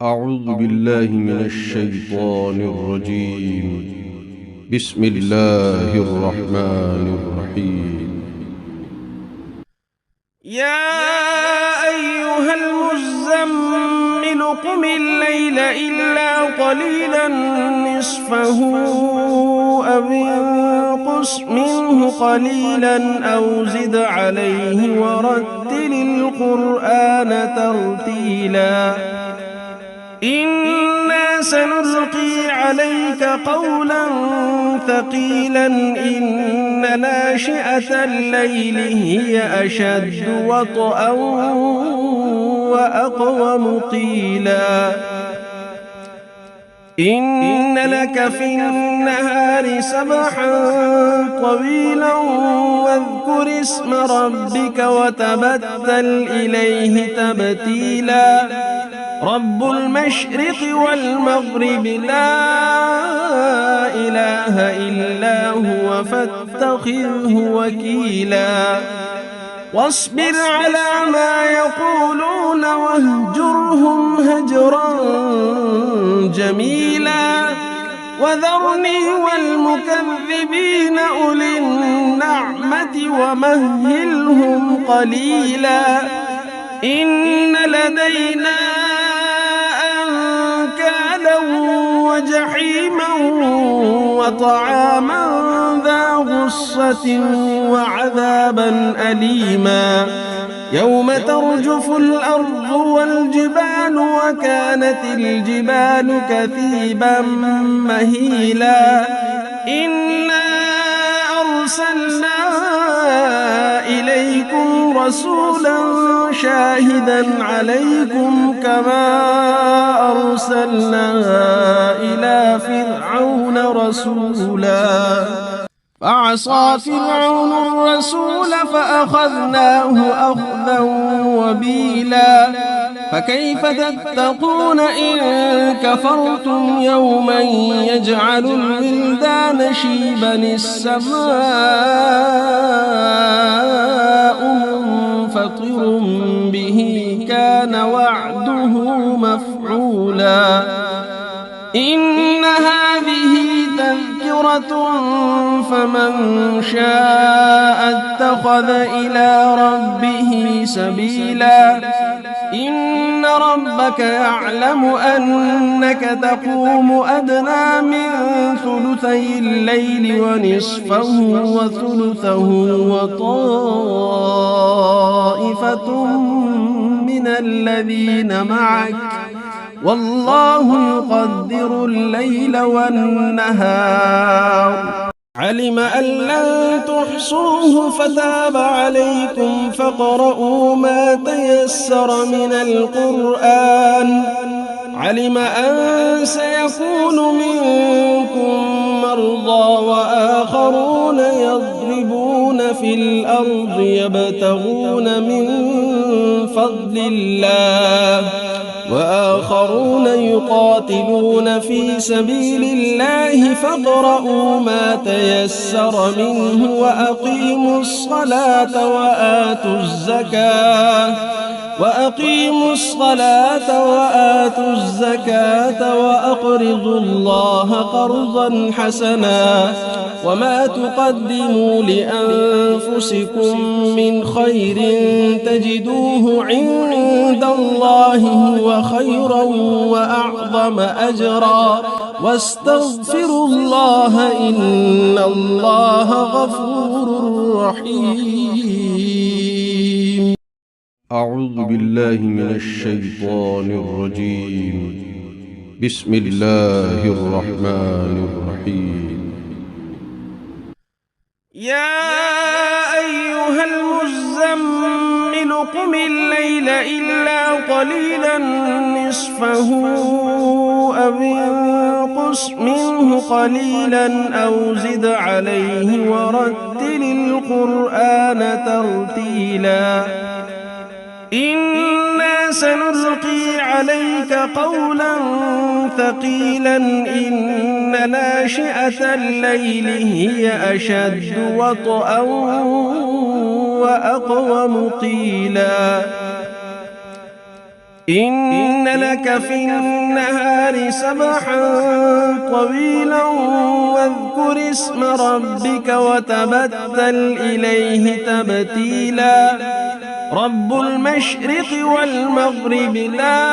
أعوذ بالله من الشيطان الرجيم. بسم الله الرحمن الرحيم. يا أيها المزمل قم الليل إلا قليلا نصفه أو انقص منه قليلا أو زد عليه ورتل القرآن ترتيلا إنا سنلقي عليك قولا ثقيلا إن ناشئة الليل هي أشد وطئا وأقوم قيلا إن لك في النهار سبحا طويلا واذكر اسم ربك وتبتل إليه تبتيلا رب المشرق والمغرب لا إله إلا هو فاتخذه وكيلا واصبر على ما يقولون واهجرهم هجرا جميلا وذرني والمكذبين أولي النعمة ومهلهم قليلا إن لدينا أنكالا وجحيما وطعاما ذا غصة وعذابا أليما يوم ترجف الأرض والجبال وكانت الجبال كثيبا مهيلا إنا أرسلنا إليكم رسولا شاهدا عليكم كما أرسلنا إلى فرعون رسولا فعصى فرعون الرسول فأخذناه أخذا وبيلا فكيف تتقون إن كفرتم يوما يجعل الولدان شيبا السماء منفطر به كان وعده مفعولا إن هذه تذكرة فمن شاء اتخذ إلى ربه سبيلا إن ربك يعلم أنك تقوم أدنى من ثلثي الليل ونصفه وثلثه وطائفة من الذين معك والله يقدر الليل والنهار علم أن لن تحصوه فتاب عليكم فاقرؤوا ما تيسر من القرآن علم أن سيكون منكم مرضى وآخرون يضربون في الأرض يبتغون من فضل الله وآخرون يقاتلون في سبيل الله فاقرؤوا ما تيسر منه وأقيموا الصلاة وآتوا الزكاة وأقرضوا الله قرضا حسنا وما تقدموا لأنفسكم من خير تجدوه عند الله هو خيرا وأعظم أجرا واستغفروا الله إن الله غفور رحيم. أعوذ بالله من الشيطان الرجيم. بسم الله الرحمن الرحيم. يا أيها المزمل قم الليل إلا قليلا نصفه أو انقص منه قليلا أو زد عليه ورتل القرآن ترتيلا إنا سنلقي عليك قولا ثقيلا إن ناشئة الليل هي أشد وطئا وأقوم قيلا إن لك في النهار سبحا طويلا واذكر اسم ربك وتبتل إليه تبتيلا رب المشرق والمغرب لا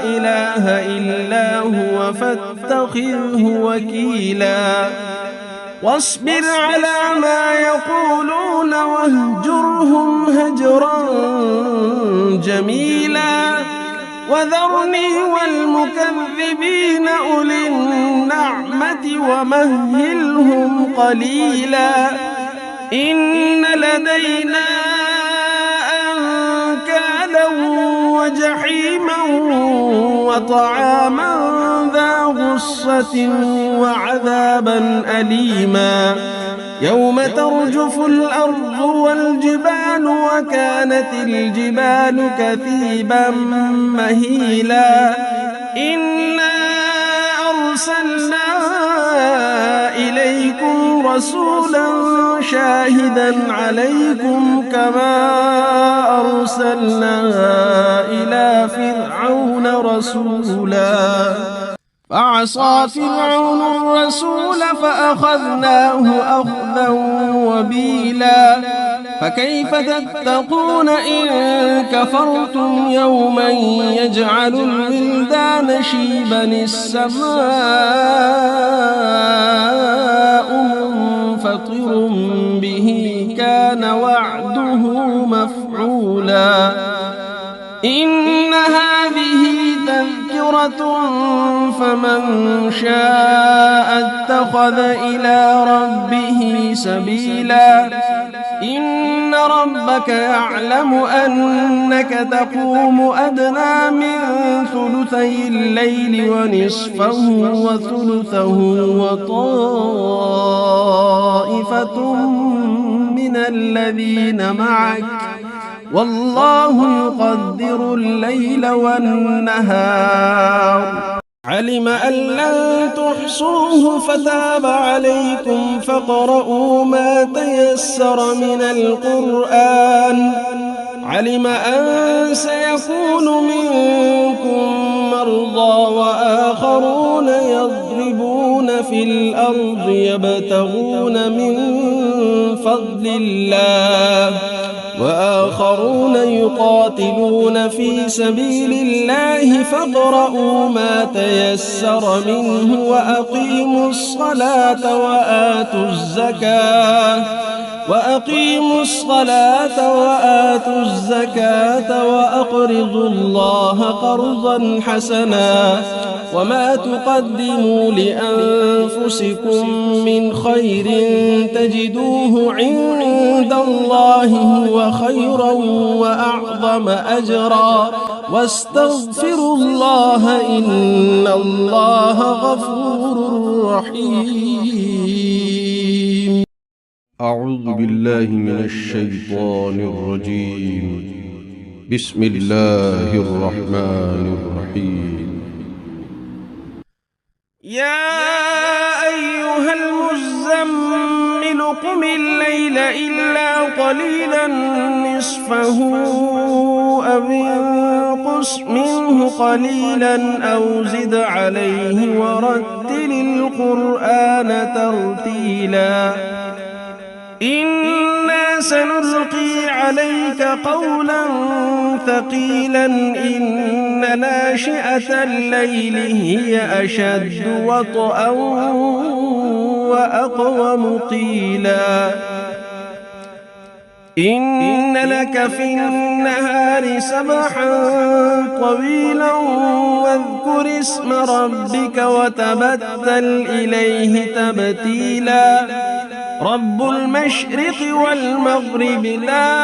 إله إلا هو فاتخذه وكيلا واصبر على ما يقولون واهجرهم هجرا جميلا وذرني والمكذبين أولي النعمة ومهلهم قليلا إن لدينا أنكالا وجحيما وطعاما ذا غصة وعذابا أليما يوم ترجف الأرض والجبال وكانت الجبال كثيبا مهيلا إنا أرسلنا إليكم رسولا شاهدا عليكم كما أرسلنا إلى فرعون رسولا فعصى فرعون الرسول فأخذناه أخذا وبيلا فكيف تتقون إن كفرتم يوما يجعل الولدان شيبا السماء منفطر به كان وعده مفعولا إن هذه تذكرة فمن شاء اتخذ إلى ربه سبيلا إن ربك يعلم أنك تقوم أدنى من ثلثي الليل ونصفه وثلثه وطائفة من الذين معك والله يقدر الليل والنهار علم أن لن تحصوه فتاب عليكم فاقرؤوا ما تيسر من القرآن علم أن سيكون منكم مرضى وآخرون يضربون في الأرض يبتغون من فضل الله وآخرون يقاتلون في سبيل الله فاقرؤوا ما تيسر منه وأقيموا الصلاة وآتوا الزكاة وأقرضوا الله قرضا حسنا وما تقدموا لأنفسكم من خير تجدوه عند الله هو خيرا وأعظم أجرا واستغفروا الله إن الله غفور رحيم. أعوذ بالله من الشيطان الرجيم. بسم الله الرحمن الرحيم. يا أيها المزمل قم الليل إلا قليلا نصفه أو انقص منه قليلا أو زد عليه ورتل القرآن ترتيلا إنا سنلقي عليك قولا ثقيلا إن ناشئة الليل هي أشد وطئا وأقوم قيلا إن لك في النهار سبحا طويلا واذكر اسم ربك وتبتل إليه تبتيلا رب المشرق والمغرب لا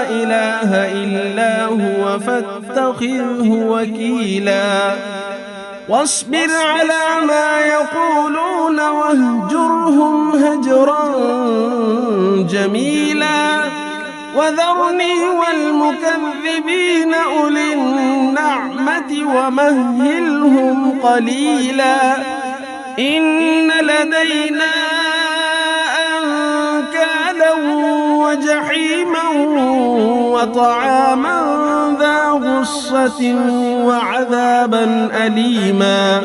إله إلا هو فاتخذه وكيلا واصبر على ما يقولون واهجرهم هجرا جميلا وذرني والمكذبين أولي النعمة ومهلهم قليلا إن لدينا أنكالا وجحيما وطعاما ذا غصة وعذابا أليما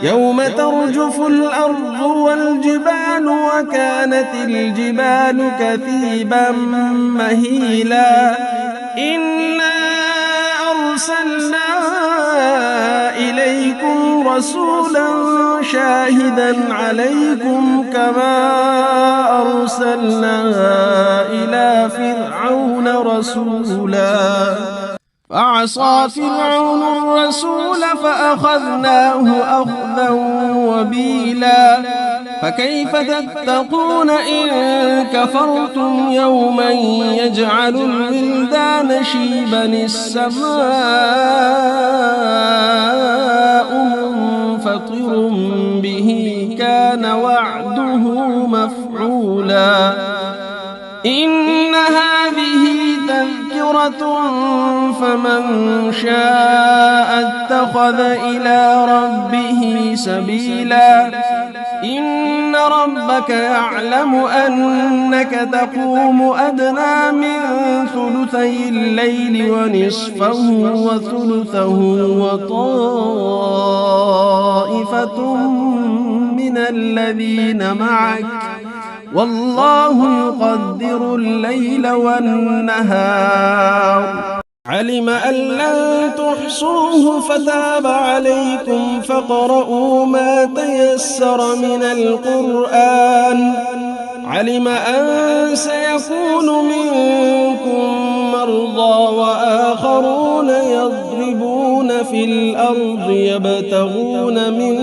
يوم ترجف الأرض والجبال وكانت الجبال كثيبا مهيلا إنا أرسلنا إليكم رسولا شاهدا عليكم كما أرسلنا إلى فرعون رسولا فعصى فرعون الرسول فأخذناه أخذا وبيلا فكيف تتقون إن كفرتم يوما يجعل الولدان شيبا السماء منفطر به كان وعده مفعولا إن هذه تذكرة فمن شاء اتخذ إلى ربه سبيلا إن ربك يعلم أنك تقوم أدنى من ثلثي الليل ونصفه وثلثه وطائفة من الذين معك والله يقدر الليل والنهار علم أن لن تحصوه فتاب عليكم فاقرؤوا ما تيسر من القرآن علم أن سيكون منكم مرضى وآخرون يضربون في الأرض يبتغون من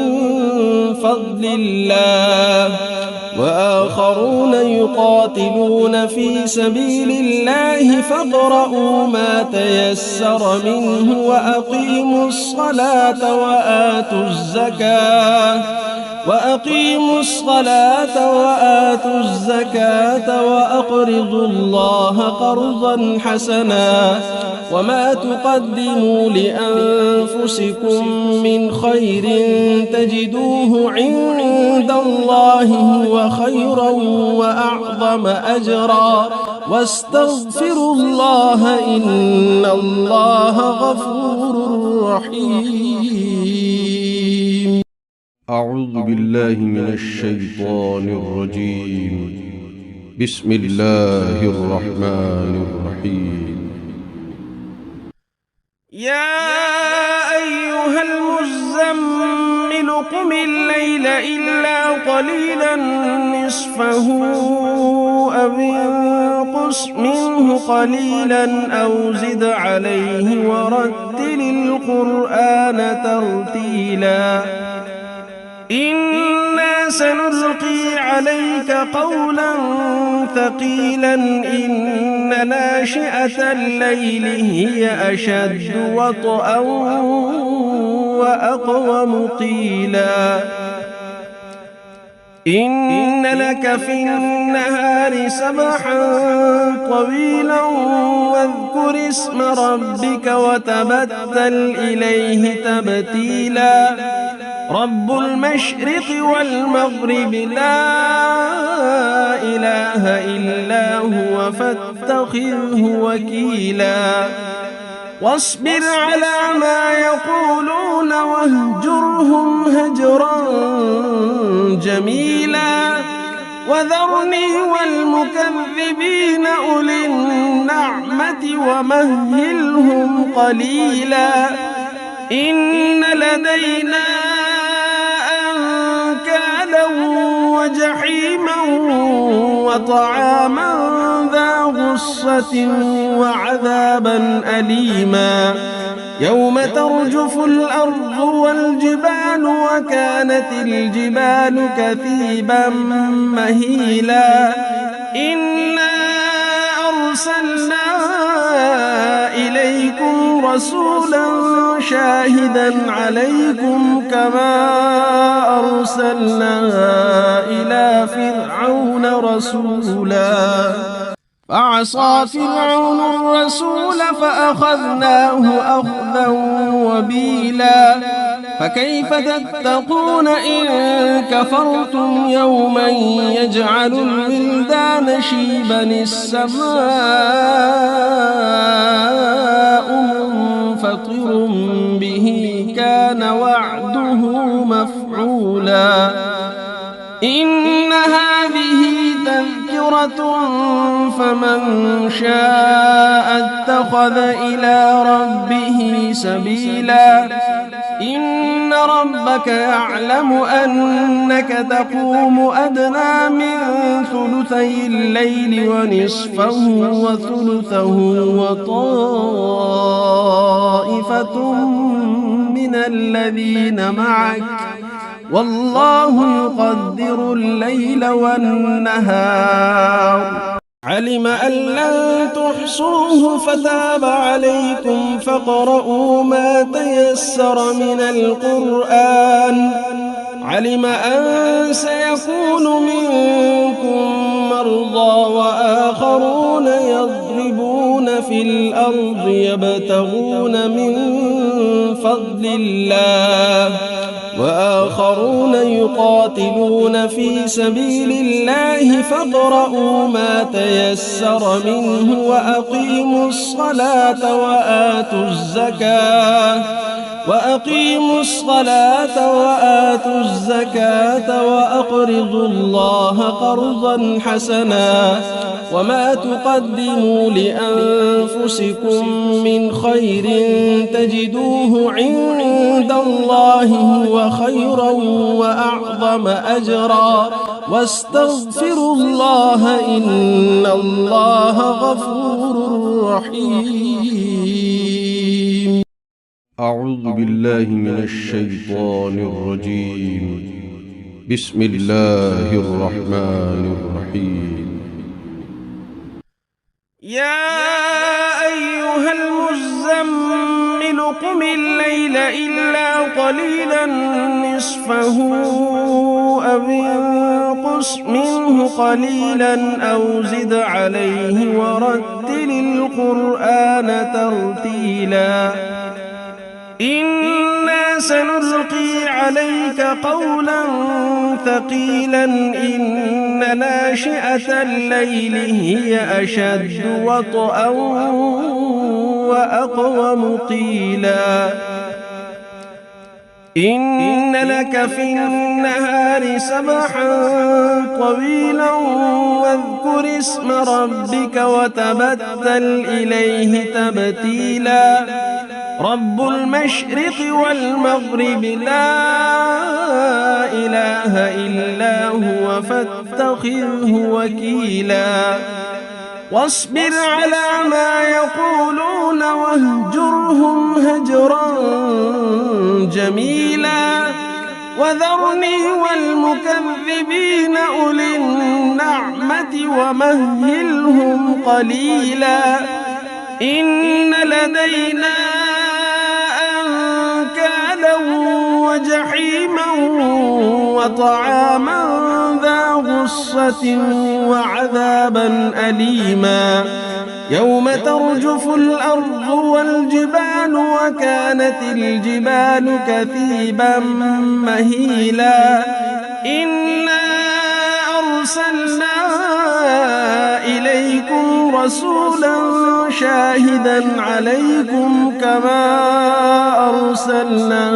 فضل الله وآخرون يقاتلون في سبيل الله فاقرؤوا ما تيسر منه وأقيموا الصلاة وآتوا الزكاة وأقرضوا الله قرضا حسنا وما تقدموا لأنفسكم من خير تجدوه عند الله هو خيرا وأعظم أجرا واستغفروا الله إن الله غفور رحيم. أعوذ بالله من الشيطان الرجيم. بسم الله الرحمن الرحيم. يا أيها المزمل قم الليل إلا قليلا نصفه أو انقص منه قليلا أو زد عليه ورتل القرآن ترتيلا إنا سنلقي عليك قولا ثقيلا إن ناشئة الليل هي أشد وطئا وأقوم قيلا إن لك في النهار سبحا طويلا واذكر اسم ربك وتبتل إليه تبتيلا رب المشرق والمغرب لا إله إلا هو فاتخذه وكيلا واصبر على ما يقولون واهجرهم هجرا جميلا وذرني والمكذبين أولي النعمة ومهلهم قليلا إن لدينا أنكالا وجحيما وطعاما ذا غصة وعذابا أليما يوم ترجف الأرض والجبال وكانت الجبال كثيبا مهيلا إنا أرسلنا إليكم رسولا شاهدا عليكم كما أرسلنا إلى فرعون رسولا فعصى فرعون الرسول فأخذناه أخذا وبيلا فكيف تتقون إن كفرتم يوما يجعل الولدان شيبا السماء منفطر به كان وعده مفعولا إن هذه تذكرة فمن شاء اتخذ إلى ربه سبيلا إن ربك يعلم أنك تقوم أدنى من ثلثي الليل ونصفه وثلثه وطائفة من الذين معك والله يقدر الليل والنهار علم أن لن تحصوه فتاب عليكم فاقرؤوا ما تيسر من القرآن علم أن سيكون منكم مرضى وآخرون يضربون في الأرض يبتغون من فضل الله وآخرون يقاتلون في سبيل الله فاقرؤوا ما تيسر منه وأقيموا الصلاة وآتوا الزكاة وأقرضوا الله قرضا حسنا وما تقدموا لأنفسكم من خير تجدوه عند الله هو خيرا وأعظم أجرا واستغفروا الله إن الله غفور رحيم. أعوذ بالله من الشيطان الرجيم. بسم الله الرحمن الرحيم. يا أيها المزمل قم الليل إلا قليلا نصفه أو انقص منه قليلا أو زد عليه ورتل القرآن ترتيلا إنا سنلقي عليك قولا ثقيلا إن ناشئة الليل هي أشد وطئا وأقوم قيلا إن لك في النهار سبحا طويلا واذكر اسم ربك وتبتل إليه تبتيلا رب المشرق والمغرب لا إله إلا هو فاتخذه وكيلا واصبر على ما يقولون واهجرهم هجرا جميلا وذرني والمكذبين أولي النعمة ومهلهم قليلا إن لدينا أنكالا وجحيما وطعاما ذا غصة وعذابا أليما يوم ترجف الأرض والجبال وكانت الجبال كثيبا مهيلا إنا أرسلنا إليكم رسولا شاهدا عليكم كما أرسلنا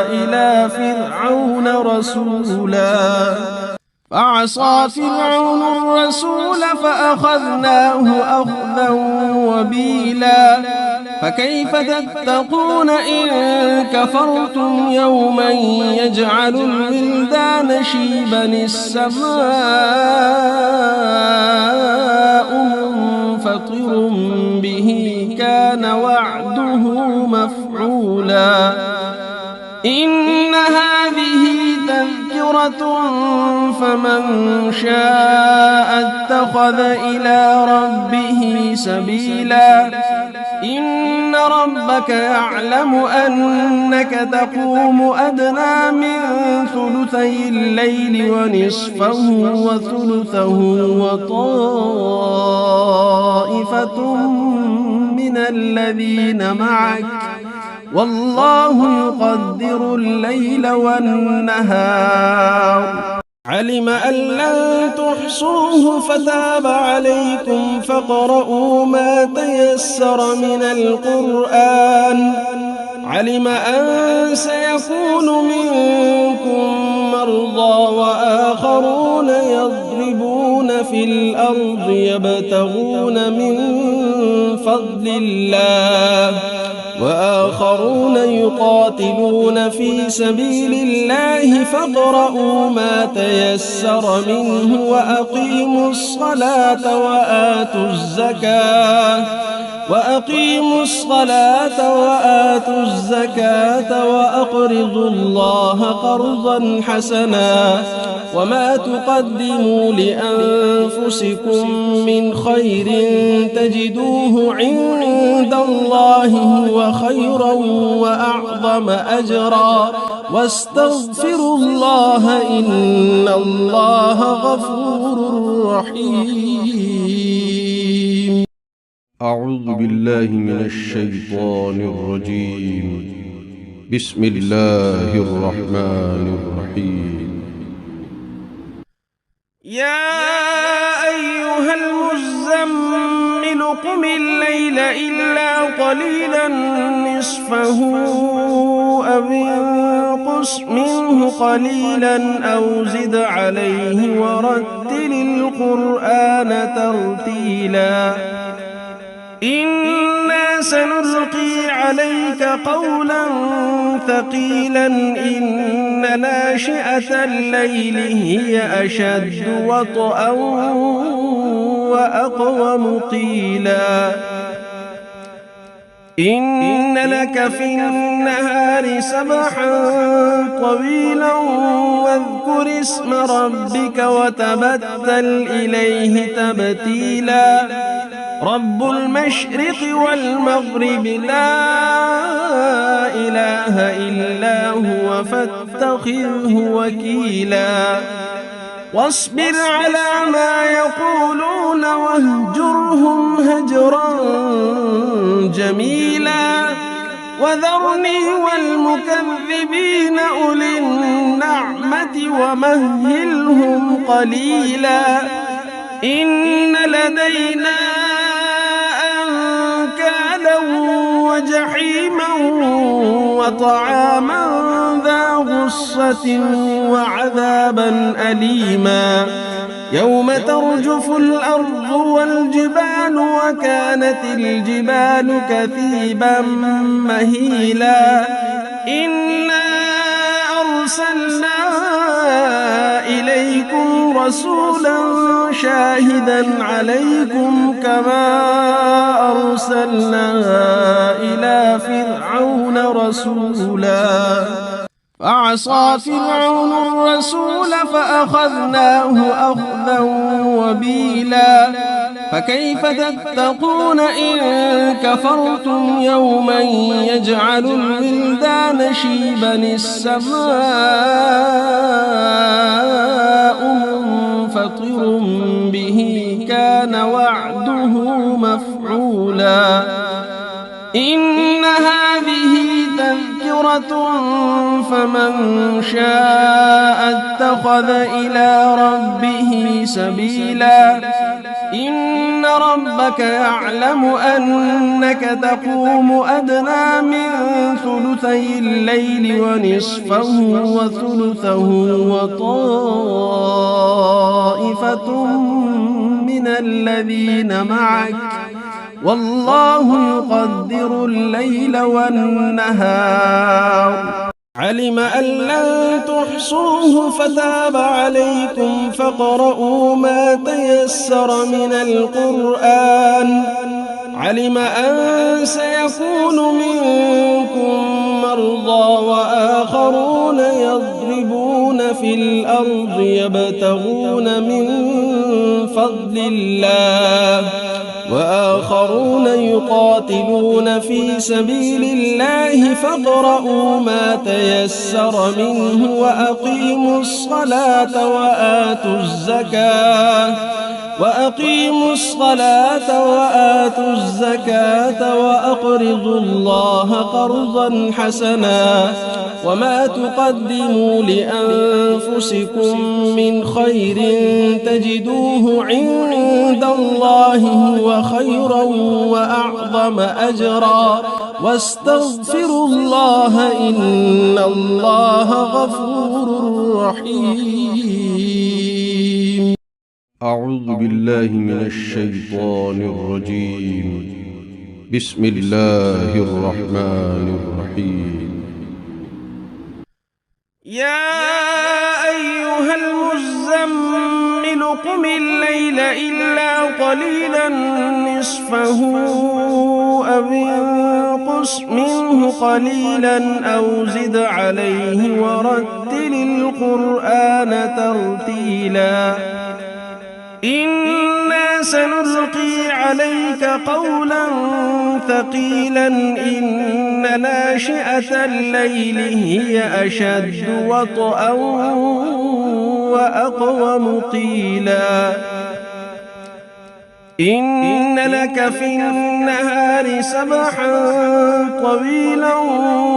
إلى فرعون رسولا فعصى فرعون الرسول فأخذناه أخذا وبيلا فكيف تتقون إن كفرتم يوما يجعل الولدان شيبا السماء منفطر به كان وعده مفعولا إن هذه تذكرة فمن شاء اتخذ إلى ربه سبيلا إن ربك يعلم أنك تقوم أدنى من ثلثي الليل ونصفه وثلثه وطائفة من الذين معك والله يقدر الليل والنهار. علم أن لن تحصوه فتاب عليكم فاقرؤوا ما تيسر من القرآن. علم أن سيكون منكم مرضى وآخرون يضربون في الأرض يبتغون من فضل الله وآخرون يقاتلون في سبيل الله فاقرؤوا ما تيسر منه وأقيموا الصلاة وآتوا الزكاة وأقرضوا الله قرضا حسنا وما تقدموا لأنفسكم من خير تجدوه عند الله هو خيرا وأعظم أجرا واستغفروا الله إن الله غفور رحيم. أعوذ بالله من الشيطان الرجيم. بسم الله الرحمن الرحيم. يا أيها المزمل قم الليل إلا قليلا نصفه أو انقص منه قليلا أو زد عليه ورتل القرآن ترتيلا. إنا سنلقي عليك قولا ثقيلا إن ناشئة الليل هي أشد وطئا وأقوم قيلا. إن لك في النهار سبحا طويلا واذكر اسم ربك وتبتل إليه تبتيلا. رب المشرق والمغرب لا إله إلا هو فاتخذه وكيلا. واصبر على ما يقولون واهجرهم هجرا جميلا. وذرني والمكذبين أولي النعمة ومهلهم قليلا. إن لدينا أنكالا وجحيما وطعاما ذا غصة وعذابا أليما. يوم ترجف الأرض والجبال وكانت الجبال كثيبا مهيلا. إنا أرسلنا إليكم رسولا شاهدا عليكم كما أرسلنا إلى فرعون رسولا. فعصى فرعون الرسول فأخذناه أخذا وبيلا. فكيف تتقون إن كفرتم يوما يجعل الولدان شيبا السماء منفطر به كان وعده مفعولا. إن هذه تذكرة فمن شاء اتخذ إلى ربه سبيلا. إن ربك يعلم أنك تقوم أدنى من ثلثي الليل ونصفه وثلثه وطائفة من الذين معك والله يقدر الليل والنهار. علم أن لن تحصوه فتاب عليكم فاقرؤوا ما تيسر من القرآن. علم أن سيكون منكم مرضى وآخرون يضربون في الأرض يبتغون من فضل الله وآخرون يقاتلون في سبيل الله فاقرؤوا ما تيسر منه وأقيموا الصلاة وأقيموا الصلاة وآتوا الزكاة وأقرضوا الله قرضا حسنا وما تقدموا لأنفسكم من خير تجدوه عند الله هو خيرا وأعظم أجرا واستغفروا الله إن الله غفور رحيم. أعوذ بالله من الشيطان الرجيم. بسم الله الرحمن الرحيم. يا أيها المزمل قم الليل إلا قليلا نصفه أو انقص منه قليلا أو زد عليه ورتل القرآن ترتيلا إنا سنلقي عليك قولا ثقيلا إن ناشئة الليل هي أشد وطئا وأقوم قيلا إن لك في النهار سبحا طويلا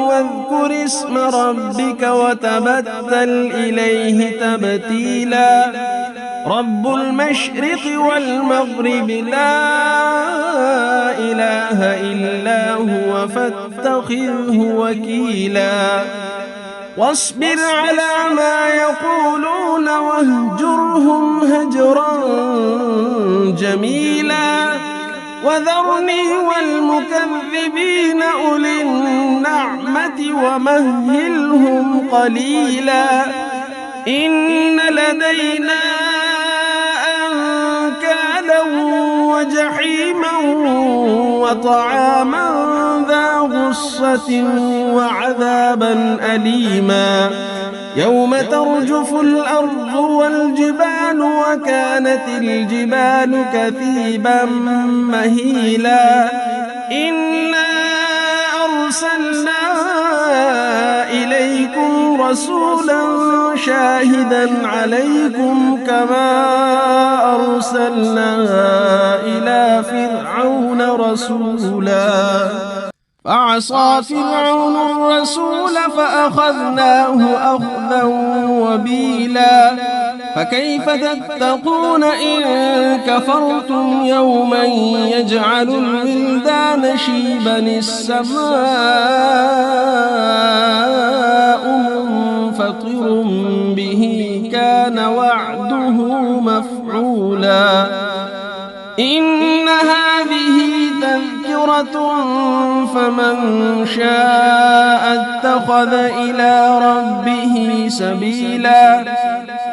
واذكر اسم ربك وتبتل إليه تبتيلا رب المشرق والمغرب لا إله إلا هو فاتخذه وكيلا واصبر على ما يقولون واهجرهم هجرا جميلا وذرني والمكذبين أولي النعمة ومهلهم قليلا إن لدينا أنكالا وجحيما وطعاما ذا غصة وعذابا أليما يوم ترجف الأرض والجبال وكانت الجبال كثيبا مهيلا إنا أرسلنا إليكم رسولا شاهدا عليكم كما أرسلنا إلى فرعون رسولا فعصى فرعون الرسول فأخذناه أخذا وبيلا فكيف تتقون إن كفرتم يوما يجعل الولدان شيبا السماء منفطر به كان وعده مفعولا إن هذه تذكرة فمن شاء اتخذ إلى ربه سبيلا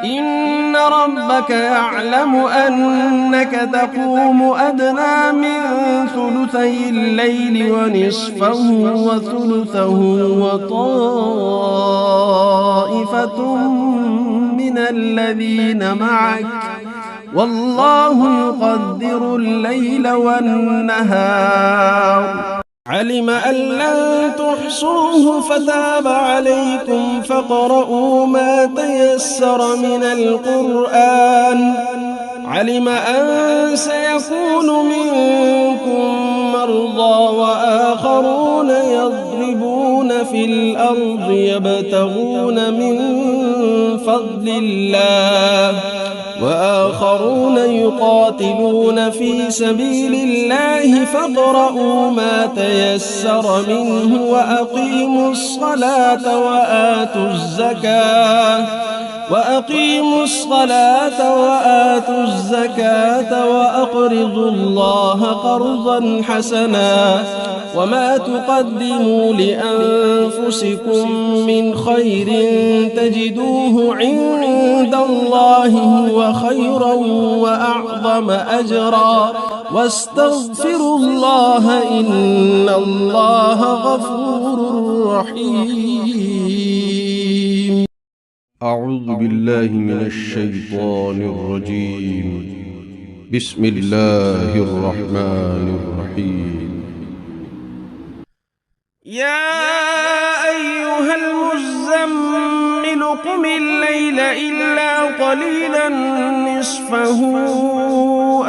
إن ربك يعلم أنك تقوم أدنى من ثلثي الليل ونصفه وثلثه وطائفة من الذين معك والله يقدر الليل والنهار علم أن لن تحصوه فتاب عليكم فاقرؤوا ما تيسر من القرآن علم أن سيكون منكم مرضى وآخرون يضربون في الأرض يبتغون من فضل الله وآخرون يقاتلون في سبيل الله فاقرؤوا ما تيسر منه وأقيموا الصلاة وآتوا الزكاة وأقرضوا الله قرضا حسنا وما تقدموا لأنفسكم من خير تجدوه عند الله هو خيرا وأعظم أجرا واستغفروا الله إن الله غفور رحيم. أعوذ بالله من الشيطان الرجيم. بسم الله الرحمن الرحيم. يا أيها المزمل قم الليل إلا قليلا نصفه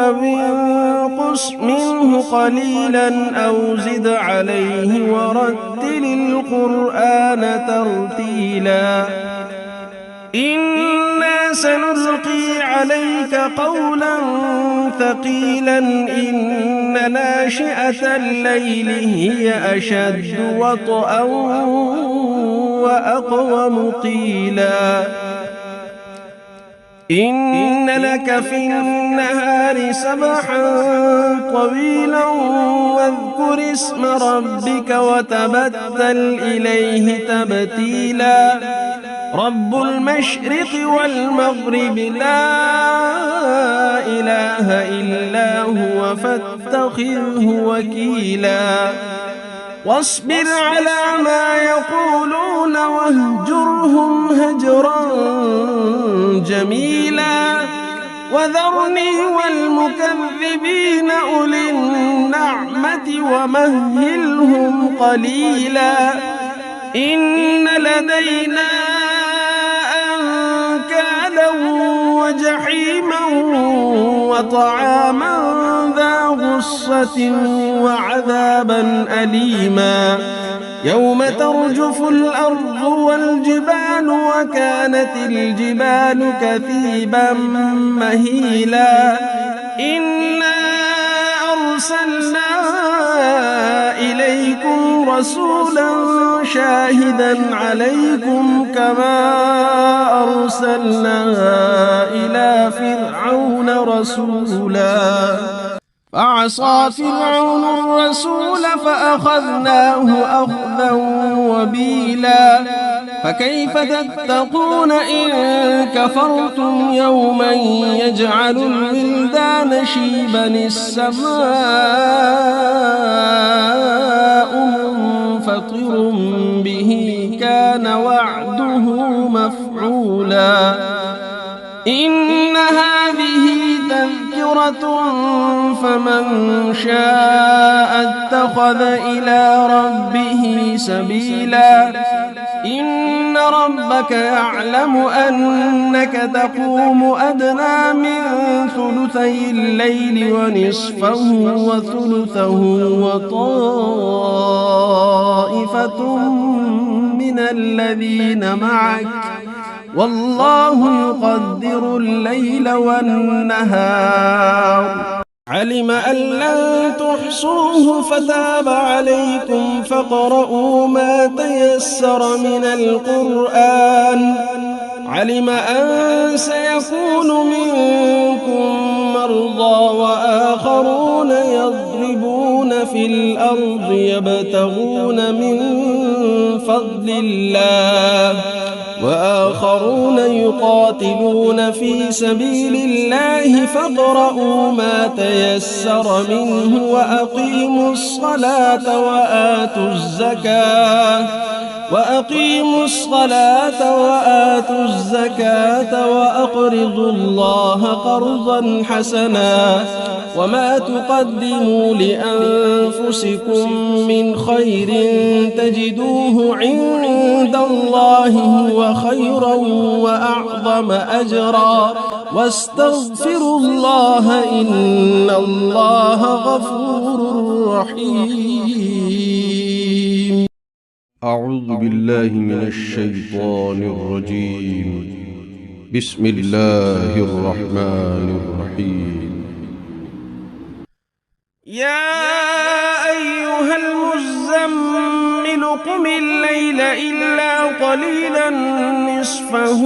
أو انقص منه قليلا أو زد عليه ورتل القرآن ترتيلا إنا سنلقي عليك قولا ثقيلا إن ناشئة الليل هي أشد وطئا وأقوم قيلا إن لك في النهار سبحا طويلا واذكر اسم ربك وتبتل إليه تبتيلا رب المشرق والمغرب لا إله إلا هو فاتخذه وكيلا واصبر على ما يقولون واهجرهم هجرا جميلا وذرني والمكذبين أولي النعمة ومهلهم قليلا إن لدينا أنكالا وجحيما وطعاما ذا غصة وعذابا أليما يوم ترجف الأرض والجبال وكانت الجبال كثيبا مهيلا إنا أرسلنا إليكم رسولا شاهدا عليكم كما أرسلنا إلى فرعون رسولا فعصى فرعون الرسول فأخذناه أخذا وبيلا فكيف تتقون إن كفرتم يوما يجعل الولدان شيبا السماء منفطر به كان وعده مفعولا إن هذه تذكرة فمن شاء اتخذ إلى ربه سبيلا إن ربك يعلم أنك تقوم أدنى من ثلثي الليل ونصفه وثلثه وطائفة من الذين معك والله يقدر الليل والنهار علم أن لن تحصوه فتاب عليكم فاقرؤوا ما تيسر من القرآن علم أن سيكون منكم مرضى وآخرون يضربون في الأرض يبتغون من فضل الله وآخرون يقاتلون في سبيل الله فاقرؤوا ما تيسر منه وأقيموا الصلاة وآتوا الزكاة وأقرضوا الله قرضا حسنا وما تقدموا لأنفسكم من خير تجدوه عند الله هو خيرا وأعظم أجرا واستغفروا الله إن الله غفور رحيم. أعوذ بالله من الشيطان الرجيم. بسم الله الرحمن الرحيم. يا أيها المزمل قم الليل إلا قليلا نصفه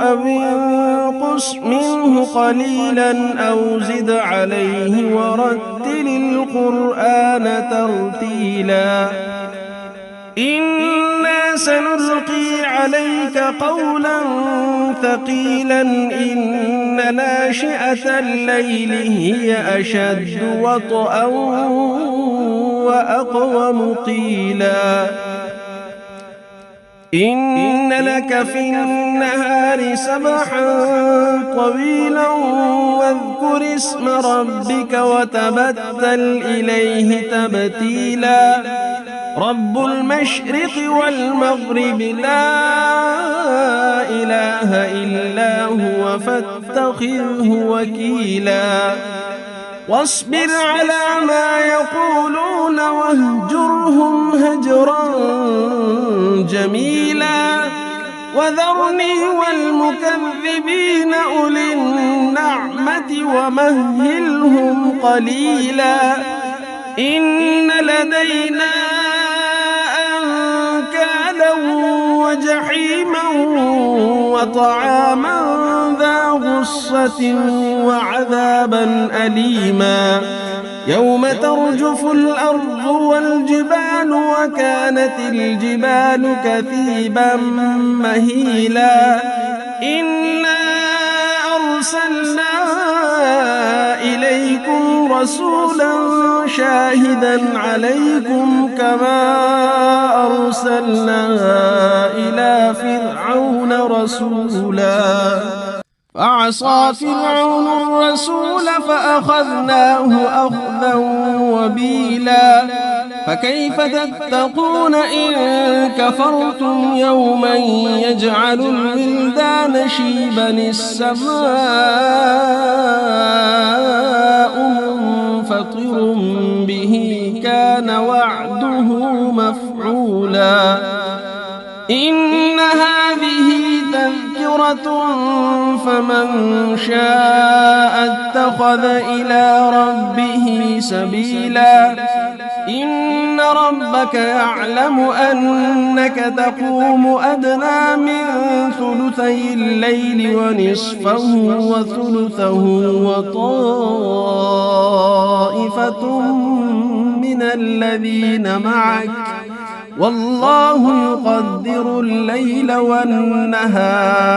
أو انقص منه قليلا أو زد عليه ورتل القرآن ترتيلا إنا سنلقي عليك قولا ثقيلا إن ناشئة الليل هي أشد وطئا وأقوم قيلا إن لك في النهار سبحا طويلا واذكر اسم ربك وتبتل إليه تبتيلا رب المشرق والمغرب لا إله إلا هو فاتخذه وكيلا واصبر على ما يقولون واهجرهم هجرا جميلا وذرني والمكذبين أولي النعمة ومهلهم قليلا إن لدينا أنكالا وجحيما وطعاما ذا غصة وعذابا أليما يوم ترجف الأرض والجبال وكانت الجبال كثيبا مهيلا إنا أرسلنا إليكم رسولا شاهدا عليكم كما أرسلنا إلى فرعون رسولا فعصى فرعون الرسول فأخذناه أخذا وبيلا فكيف تتقون إن كفرتم يوما يجعل الولدان شيبا السماء منفطر به كان وعده مفعولا إن هذه تذكرة فمن شاء اتخذ إلى ربه سبيلا إن ربك يعلم أنك تقوم أدنى من ثلثي الليل ونصفه وثلثه وطائفة من الذين معك والله يقدر الليل والنهار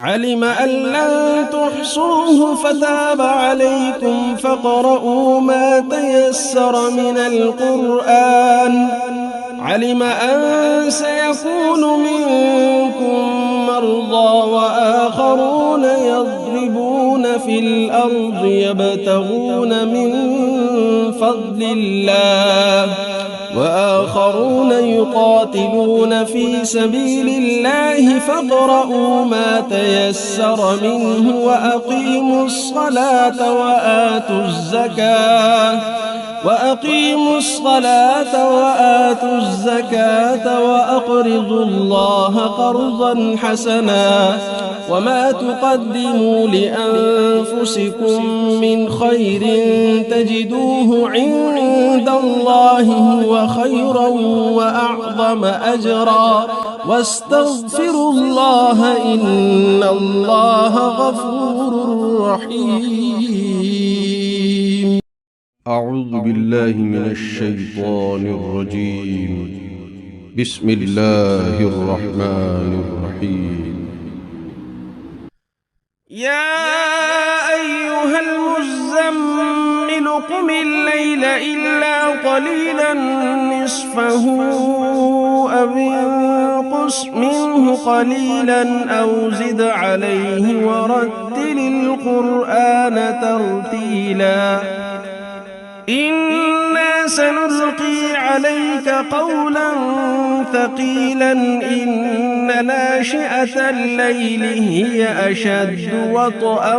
علم أن لن تحصوه فتاب عليكم فاقرؤوا ما تيسر من القرآن علم أن سيكون منكم مرضى وآخرون يضربون في الأرض يبتغون من فضل الله وآخرون يقاتلون في سبيل الله فاقرؤوا ما تيسر منه وأقيموا الصلاة وآتوا الزكاة وأقرضوا الله قرضا حسنا وما تقدموا لأنفسكم من خير تجدوه عند الله هو خيرا وأعظم أجرا واستغفروا الله إن الله غفور رحيم. أعوذ بالله من الشيطان الرجيم. بسم الله الرحمن الرحيم. يا أيها المزمل قم الليل إلا قليلا نصفه أو انقص منه قليلا أو زد عليه ورتل القرآن ترتيلا إنا سنلقي عليك قولا ثقيلا إن ناشئة الليل هي أشد وطئا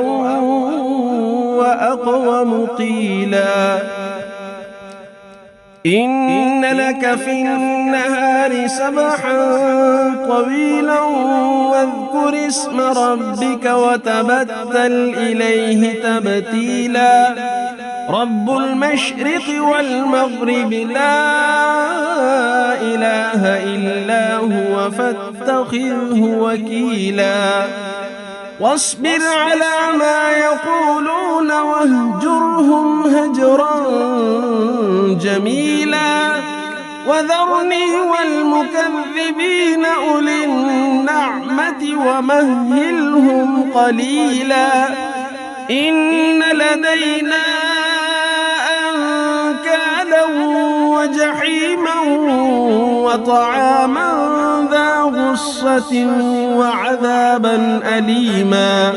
وأقوم قيلا إن لك في النهار سبحا طويلا واذكر اسم ربك وتبتل إليه تبتيلا رب المشرق والمغرب لا إله إلا هو فاتخذه وكيلا واصبر على ما يقولون واهجرهم هجرا جميلا وذرني والمكذبين أولي النعمة ومهلهم قليلا إن لدينا أنكالا وجحيما وطعاما ذا غصة وعذابا أليما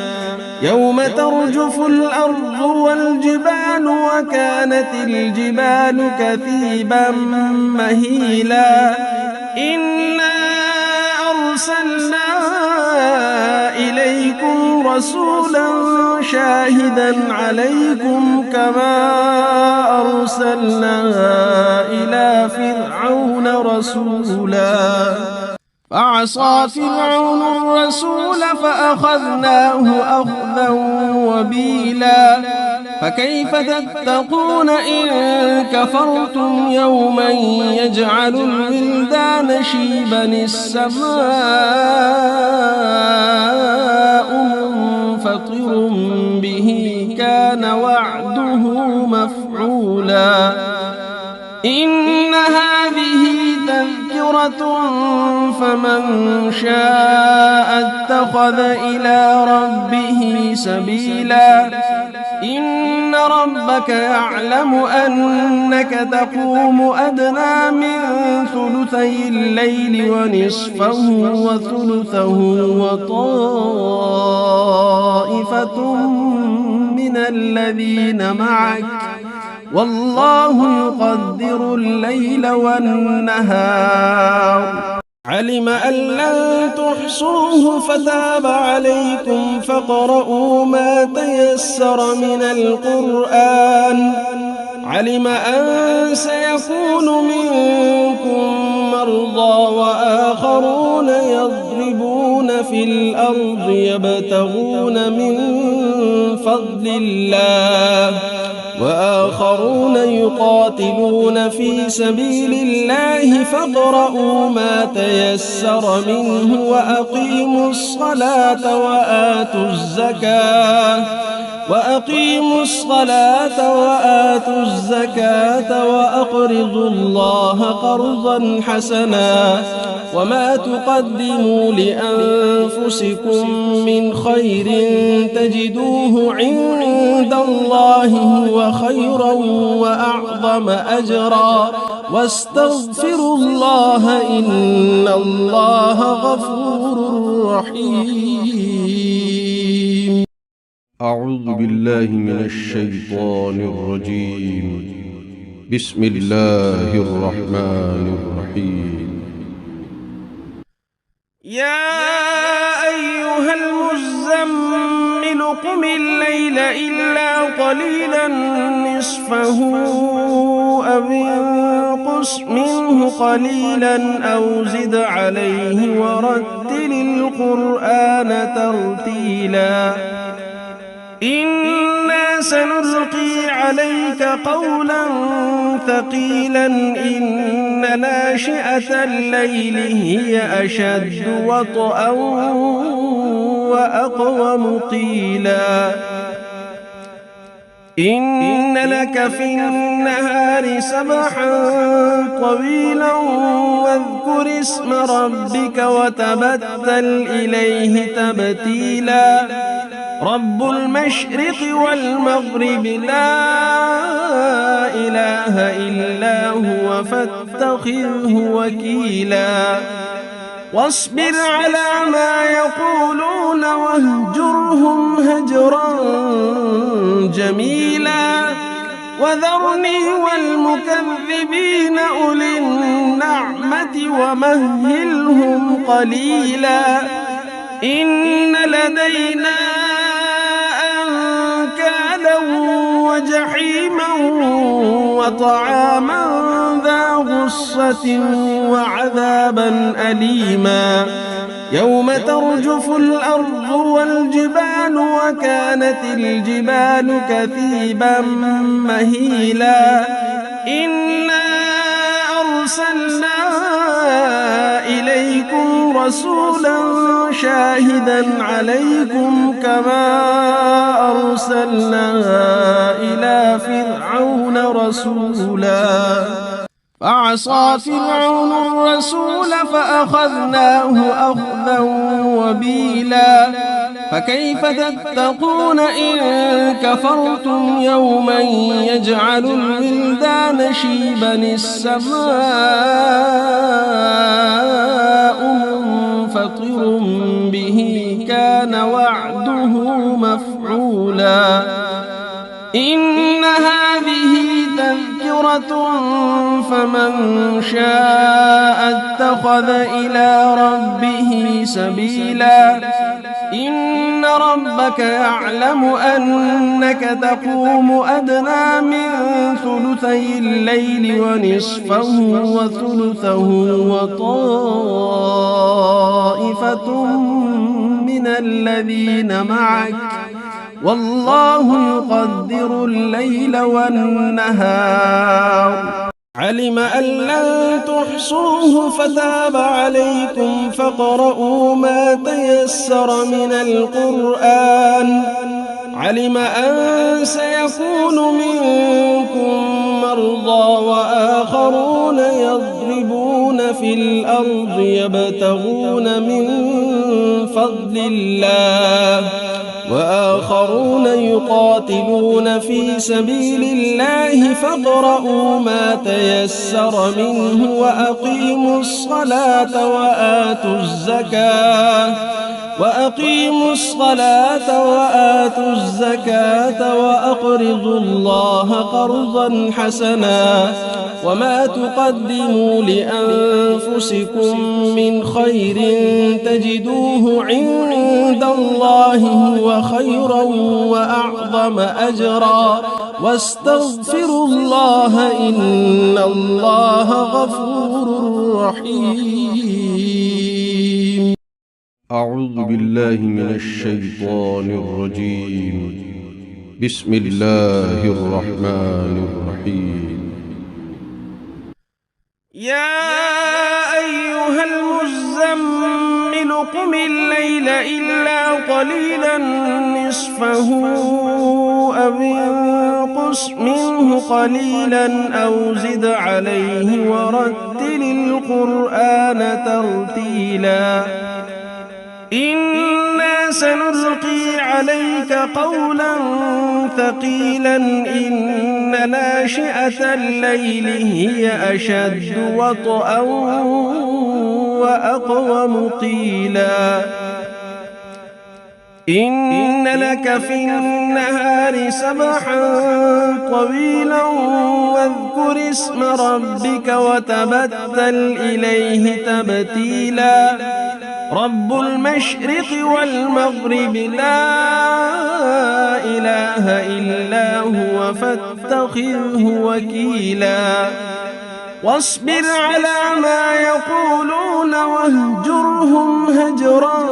يوم ترجف الأرض والجبال وكانت الجبال كثيبا مهيلا إنا أرسلنا إليكم رسولا شاهدا عليكم كما أرسلنا إلى فرعون رسولا فعصى فرعون الرسول فأخذناه أخذا وبيلا فكيف تتقون إن كفرتم يوما يجعل الولدان شيبا السماء منفطر به كان وعده مفعولا إن هذه تذكرة فمن شاء اتخذ إلى ربه سبيلا إن ربك يعلم أنك تقوم أدنى من ثلثي الليل ونصفه وثلثه وطائفة من الذين معك والله يقدر الليل والنهار علم أن لن تحصوه فتاب عليكم فاقرؤوا ما تيسر من القرآن علم أن سيكون منكم مرضى وآخرون يضربون في الأرض يبتغون من فضل الله وآخرون يقاتلون في سبيل الله فاقرؤوا ما تيسر منه وأقيموا الصلاة وآتوا الزكاة وأقرضوا الله قرضا حسنا وما تقدموا لأنفسكم من خير تجدوه عند الله هو خيرا وأعظم أجرا واستغفروا الله إن الله غفور رحيم. أعوذ بالله من الشيطان الرجيم. بسم الله الرحمن الرحيم. يا أيها المزمل قم الليل إلا قليلا نصفه أو انقص منه قليلا أو زد عليه ورتل القرآن ترتيلا إنا سنلقي عليك قولا ثقيلا إن ناشئة الليل هي أشد وطئا وأقوم قيلا إن لك في النهار سبحا طويلا واذكر اسم ربك وتبتل إليه تبتيلا رب المشرق والمغرب لا إله إلا هو فاتخذه وكيلا واصبر على ما يقولون واهجرهم هجرا جميلا وذرني والمكذبين أولي النعمة ومهلهم قليلا إن لدينا أنكالا وجحيما وطعاما ذا غصة وعذابا أليما يوم ترجف الأرض والجبال وكانت الجبال كثيبا مهيلا إنا أرسلنا إليكم رسولا شاهدا عليكم كما أرسلنا إلى فرعون رسولا فعصى فرعون الرسول فأخذناه أخذا وبيلا فكيف تتقون إن كفرتم يوما يجعل الولدان شيبا السماء منفطر به كان وعده مفعولا فمن شاء اتخذ إلى ربه سبيلا إن ربك يعلم أنك تقوم أدنى من ثلثي الليل ونصفه وثلثه وطائفة من الذين معك والله يقدر الليل والنهار علم أن لن تحصوه فتاب عليكم فاقرؤوا ما تيسر من القرآن علم أن سيكون منكم مرضى وآخرون يضربون في الأرض يبتغون من فضل الله وآخرون يقاتلون في سبيل الله فاقرؤوا ما تيسر منه وأقيموا الصلاة وآتوا الزكاة وأقرضوا الله قرضا حسنا وما تقدموا لأنفسكم من خير تجدوه عند الله هو خيرا وأعظم أجرا واستغفروا الله إن الله غفور رحيم. أعوذ بالله من الشيطان الرجيم. بسم الله الرحمن الرحيم. يا أيها المزمل قم الليل إلا قليلا نصفه أو انقص منه قليلا أو زد عليه ورتل القرآن ترتيلا إنا سنلقي عليك قولا ثقيلا إن ناشئة الليل هي أشد وطئا وأقوم قيلا إن لك في النهار سبحا طويلا واذكر اسم ربك وتبتل إليه تبتيلا رب المشرق والمغرب لا إله إلا هو فاتخذه وكيلا واصبر على ما يقولون واهجرهم هجرا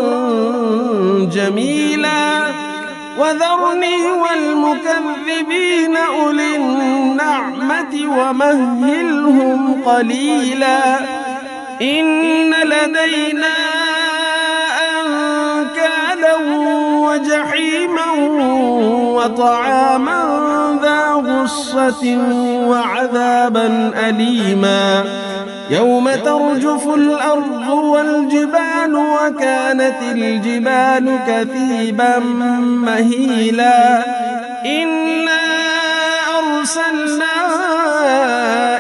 جميلا وذرني والمكذبين أولي النعمة ومهلهم قليلا إن لدينا أنكالا وجحيما وطعاما ذا غصة وعذابا أليما يوم ترجف الأرض والجبال وكانت الجبال كثيبا مهيلا إنا أرسلنا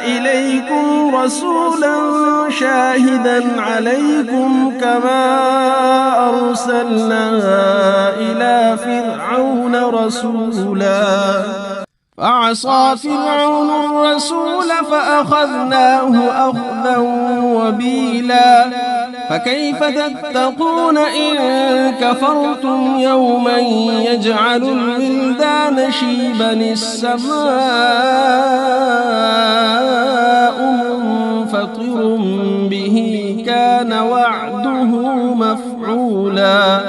إليكم رسولا شاهدا عليكم كما أرسلنا إلى فرعون رسولا فعصى فرعون الرسول فأخذناه أخذا وبيلا فكيف تتقون إن كفرتم يوما يجعل الولدان شيبا السماء منفطر به كان وعده مفعولا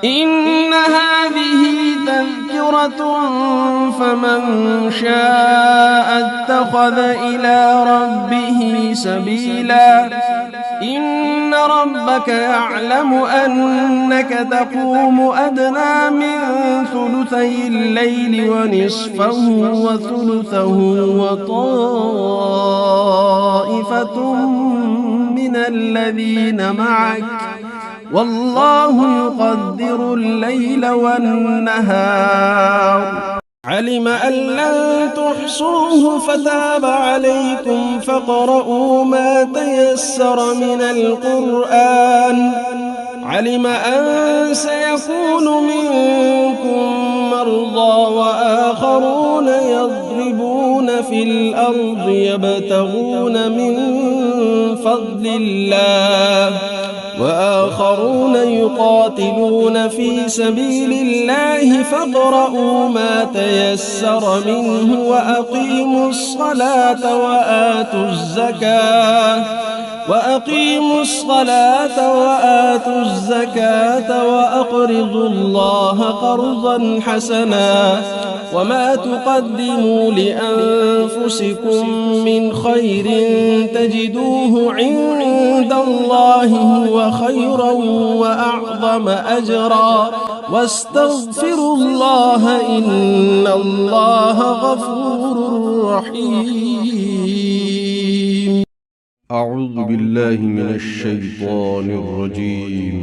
إن هذه تذكرة فمن شاء اتخذ إلى ربه سبيلا إن ربك يعلم أنك تقوم أدنى من ثلثي الليل ونصفه وثلثه وطائفة من الذين معك والله يقدر الليل والنهار علم أن لن تحصوه فتاب عليكم فاقرؤوا ما تيسر من القرآن علم أن سيكون منكم مرضى وآخرون يضربون في الأرض يبتغون من فضل الله وآخرون يقاتلون في سبيل الله فاقرؤوا ما تيسر منه وأقيموا الصلاة وآتوا الزكاة وأقرضوا الله قرضا حسنا وما تقدموا لأنفسكم من خير تجدوه عند الله هو خيرا وأعظم أجرا واستغفروا الله إن الله غفور رحيم. أعوذ بالله من الشيطان الرجيم.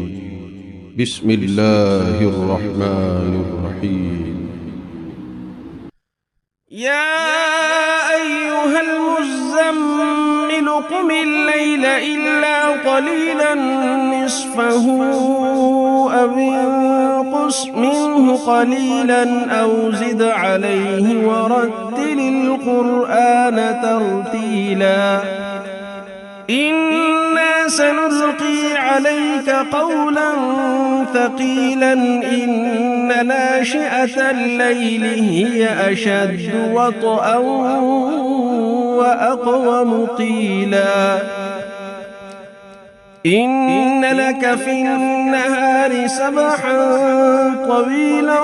بسم الله الرحمن الرحيم. يا أيها المزمل قم الليل إلا قليلا نصفه أو انقص منه قليلا أو زد عليه ورتل القرآن ترتيلا إنا سنلقي عليك قولا ثقيلا إن ناشئة الليل هي أشد وطئا وأقوم قيلا إن لك في النهار سبحا طويلا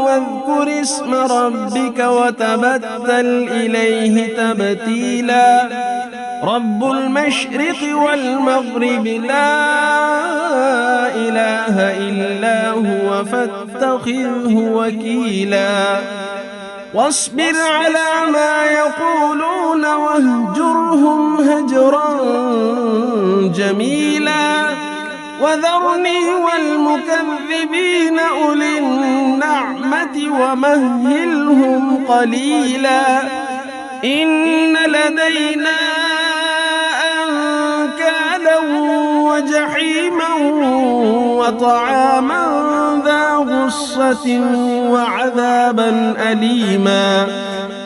واذكر اسم ربك وتبتل إليه تبتيلا رب المشرق والمغرب لا إله إلا هو فاتخذه وكيلا واصبر على ما يقولون واهجرهم هجرا جميلا وذرني والمكذبين أولي النعمة ومهلهم قليلا إن لدينا أنكالا وجحيما وطعاما ذا غصة وعذابا أليما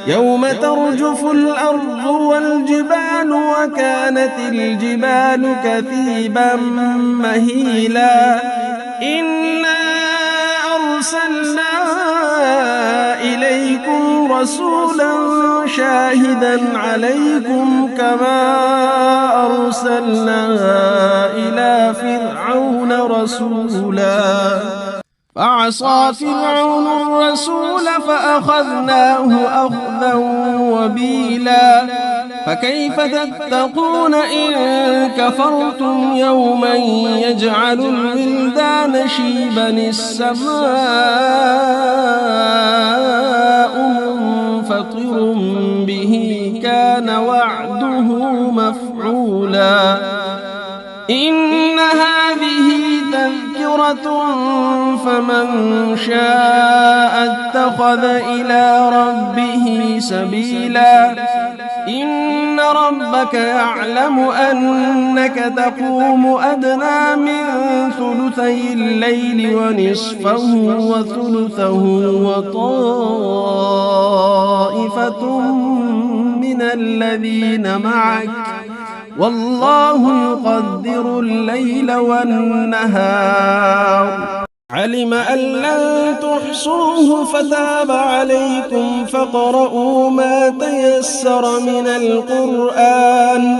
يوم ترجف الأرض والجبال وكانت الجبال كثيبا مهيلا إنا أرسلنا إليكم رسولا شاهدا عليكم كما أرسلنا إلى فرعون رسولا فعصى فرعون الرسول فأخذناه أخذا وبيلا فكيف تتقون إن كفرتم يوما يجعل الولدان شيبا السماء منفطر به كان وعده مفعولا إن هذه تذكرة فمن شاء اتخذ إلى ربه سبيلا إن ربك يعلم أنك تقوم أدنى من ثلثي الليل ونصفه وثلثه وطائفة من الذين معك والله يقدر الليل والنهار علم أن لن تحصوه فتاب عليكم فاقرؤوا ما تيسر من القرآن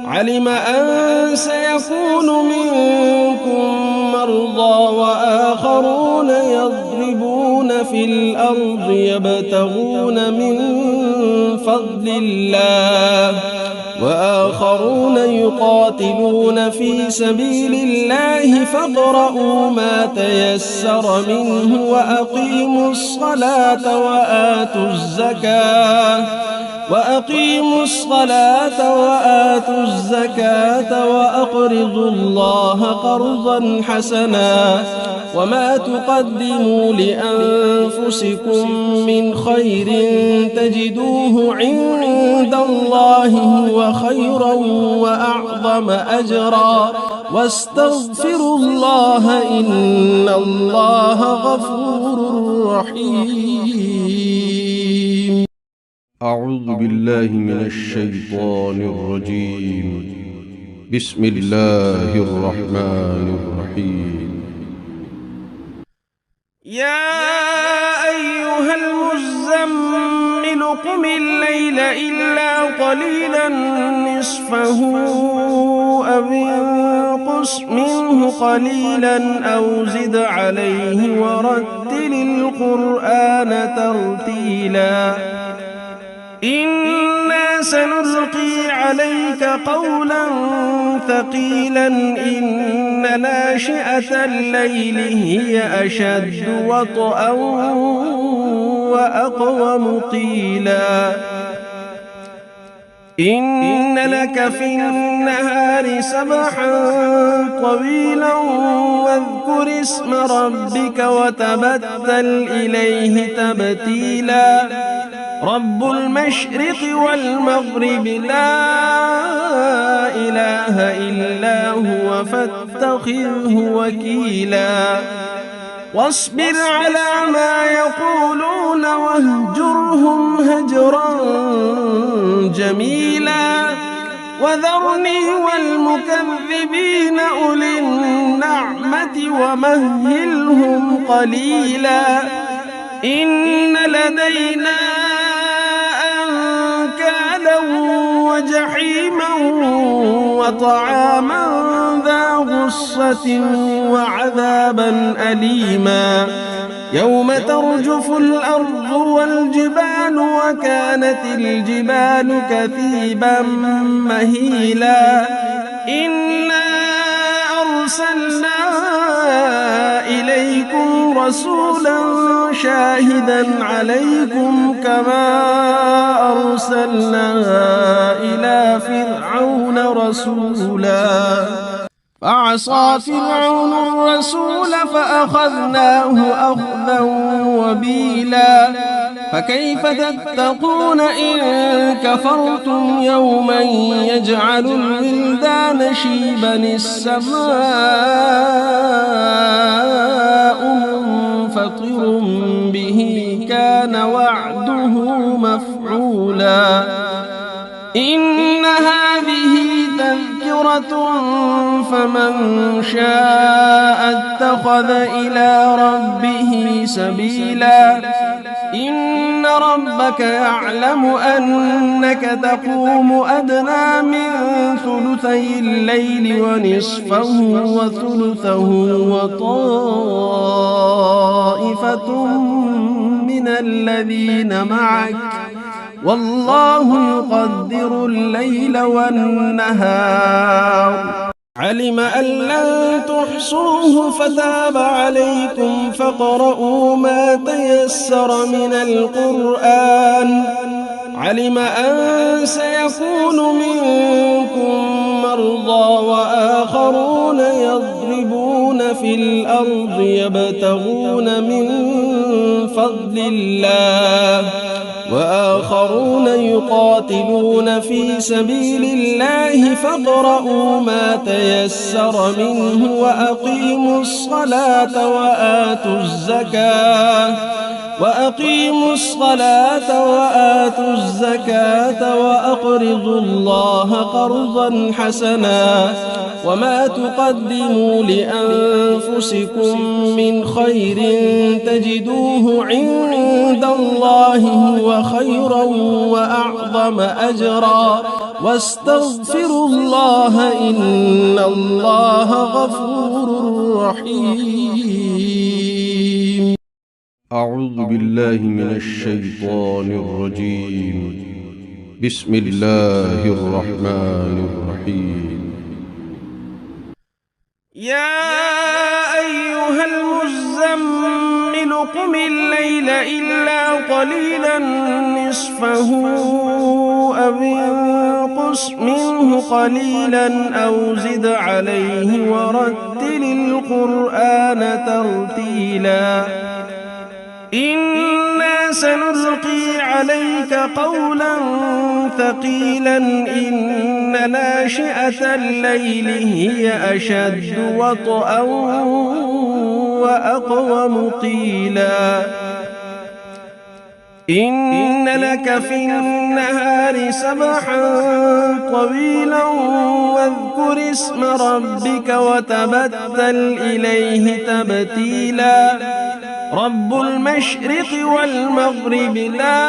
علم أن سيكون منكم مرضى وآخرون يضربون في الأرض يبتغون من فضل الله وآخرون يقاتلون في سبيل الله فاقرؤوا ما تيسر منه وأقيموا الصلاة وأقيموا الصلاة وآتوا الزكاة وأقرضوا الله قرضا حسنا وما تقدموا لأنفسكم من خير تجدوه عند الله هو خيرا وأعظم أجرا واستغفروا الله إن الله غفور رحيم. أعوذ بالله من الشيطان الرجيم. بسم الله الرحمن الرحيم. يا أيها المزمل قم الليل إلا قليلا نصفه أو انقص منه قليلا أو زد عليه ورتل القرآن ترتيلا إنا سنلقي عليك قولا ثقيلا إن ناشئة الليل هي أشد وطئا وأقوم قيلا إن لك في النهار سبحا طويلا واذكر اسم ربك وتبتل إليه تبتيلا رب المشرق والمغرب لا إله إلا هو فاتخذه وكيلا واصبر على ما يقولون واهجرهم هجرا جميلا وذرني والمكذبين أولي النعمة ومهلهم قليلا إن لدينا أنكالا وجحيما وطعاما ذا غصة وعذابا أليما يوم ترجف الأرض والجبال وكانت الجبال كثيبا مهيلا إنا أرسلنا إليكم رسولا شاهدا عليكم كما أرسلنا إلى فرعون رسولا فعصى فرعون الرسول فأخذناه أخذا وبيلا فكيف تتقون إن كفرتم يوما يجعل الولدان شيبا السماء منفطر به كان وعده مفعولا إن هذه تذكرة فمن شاء اتخذ إلى ربه سبيلا إن ربك يعلم أنك تقوم أدنى من ثلثي الليل ونصفه وثلثه وطائفة من الذين معك والله يقدر الليل والنهار علم أن لن تحصوه فتاب عليكم فاقرؤوا ما تيسر من القرآن علم أن سيكون منكم مرضى وآخرون يضربون في الأرض يبتغون من فضل الله وآخرون يقاتلون في سبيل الله فاقرؤوا ما تيسر منه وأقيموا الصلاة وآتوا الزكاة وأقرضوا الله قرضا حسنا وما تقدموا لأنفسكم من خير تجدوه عند الله هو خيرا وأعظم أجرا واستغفروا الله إن الله غفور رحيم. أعوذ بالله من الشيطان الرجيم. بسم الله الرحمن الرحيم. يا أيها المزمل قم الليل إلا قليلا نصفه أو انقص منه قليلا أو زد عليه ورتل القرآن ترتيلا إنا سنلقي عليك قولا ثقيلا إن ناشئة الليل هي أشد وطئا وأقوم قيلا إن لك في النهار سبحا طويلا واذكر اسم ربك وتبتل إليه تبتيلا رب المشرق والمغرب لا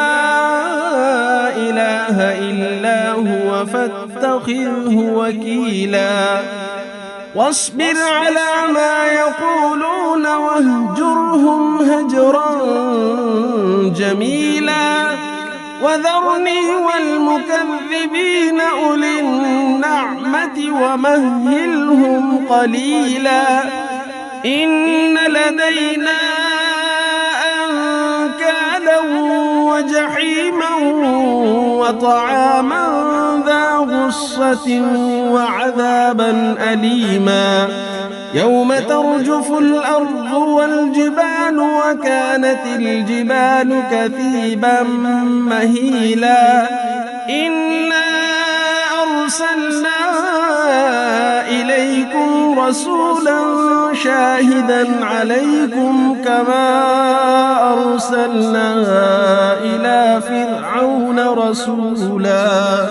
إله إلا هو فاتخذه وكيلا واصبر على ما يقولون واهجرهم هجرا جميلا وذرني والمكذبين أولي النعمة ومهلهم قليلا إن لدينا أنكالا وجحيما وطعاما ذا غصة وعذابا أليما يوم ترجف الأرض والجبال وكانت الجبال كثيبا مهيلا إنا أرسلنا إليكم رسولا شاهدا عليكم كما أرسلنا إلى فرعون رسولا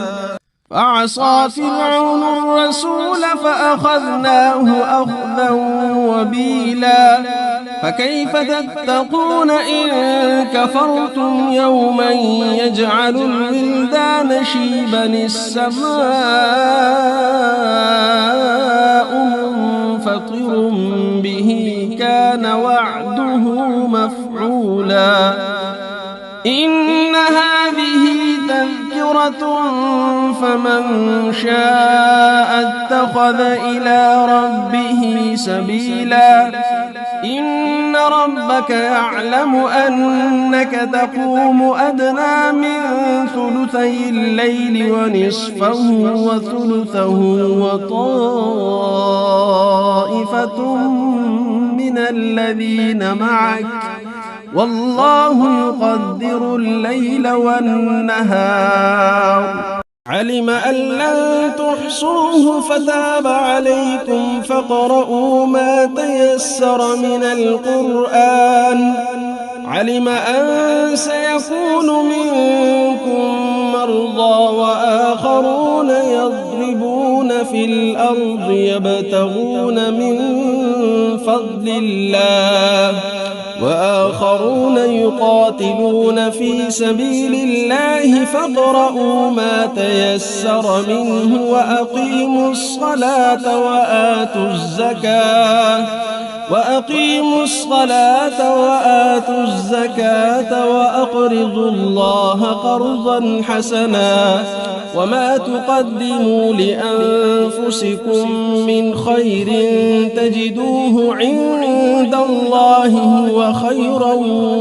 فعصى فرعون الرسول فأخذناه أخذا وبيلا فكيف تتقون إن كفرتم يوما يجعل الولدان شيبا السماء منفطر به كان وعده مفعولا إن هذه تذكرة فمن شاء اتخذ إلى ربه سبيلا إن ربك يعلم أنك تقوم أدنى من ثلثي الليل ونصفه وثلثه وطائفة من الذين معك والله يقدر الليل والنهار علم أن لن تحصوه فتاب عليكم فاقرؤوا ما تيسر من القرآن علم أن سيكون منكم مرضى وآخرون يضربون في الأرض يبتغون من فضل الله وآخرون يقاتلون في سبيل الله فاقرؤوا ما تيسر منه وأقيموا الصلاة وآتوا الزكاة وأقرضوا الله قرضا حسنا وما تقدموا لأنفسكم من خير تجدوه عند الله هو خيرا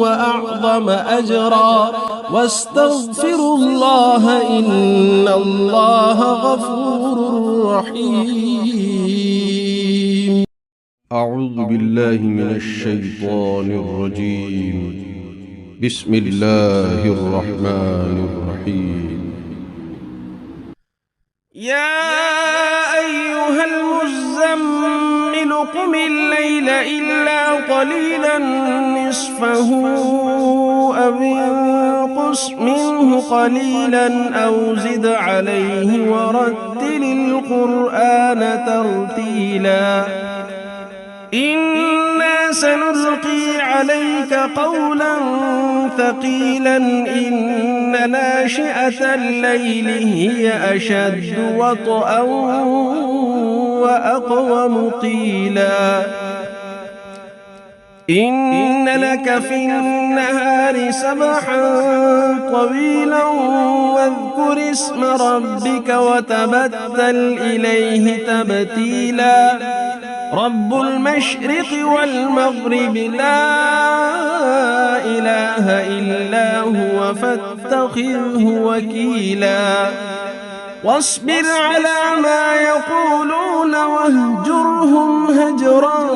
وأعظم أجرا واستغفروا الله إن الله غفور رحيم. أعوذ بالله من الشيطان الرجيم. بسم الله الرحمن الرحيم. يا أيها المزمل قم الليل إلا قليلا نصفه أو انقص منه قليلا أو زد عليه ورتل القرآن ترتيلا إنا سنلقي عليك قولا ثقيلا إن ناشئة الليل هي أشد وطئا وأقوم قيلا إن لك في النهار سبحا طويلا واذكر اسم ربك وتبتل إليه تبتيلا رب المشرق والمغرب لا إله إلا هو فاتخذه وكيلا واصبر على ما يقولون واهجرهم هجرا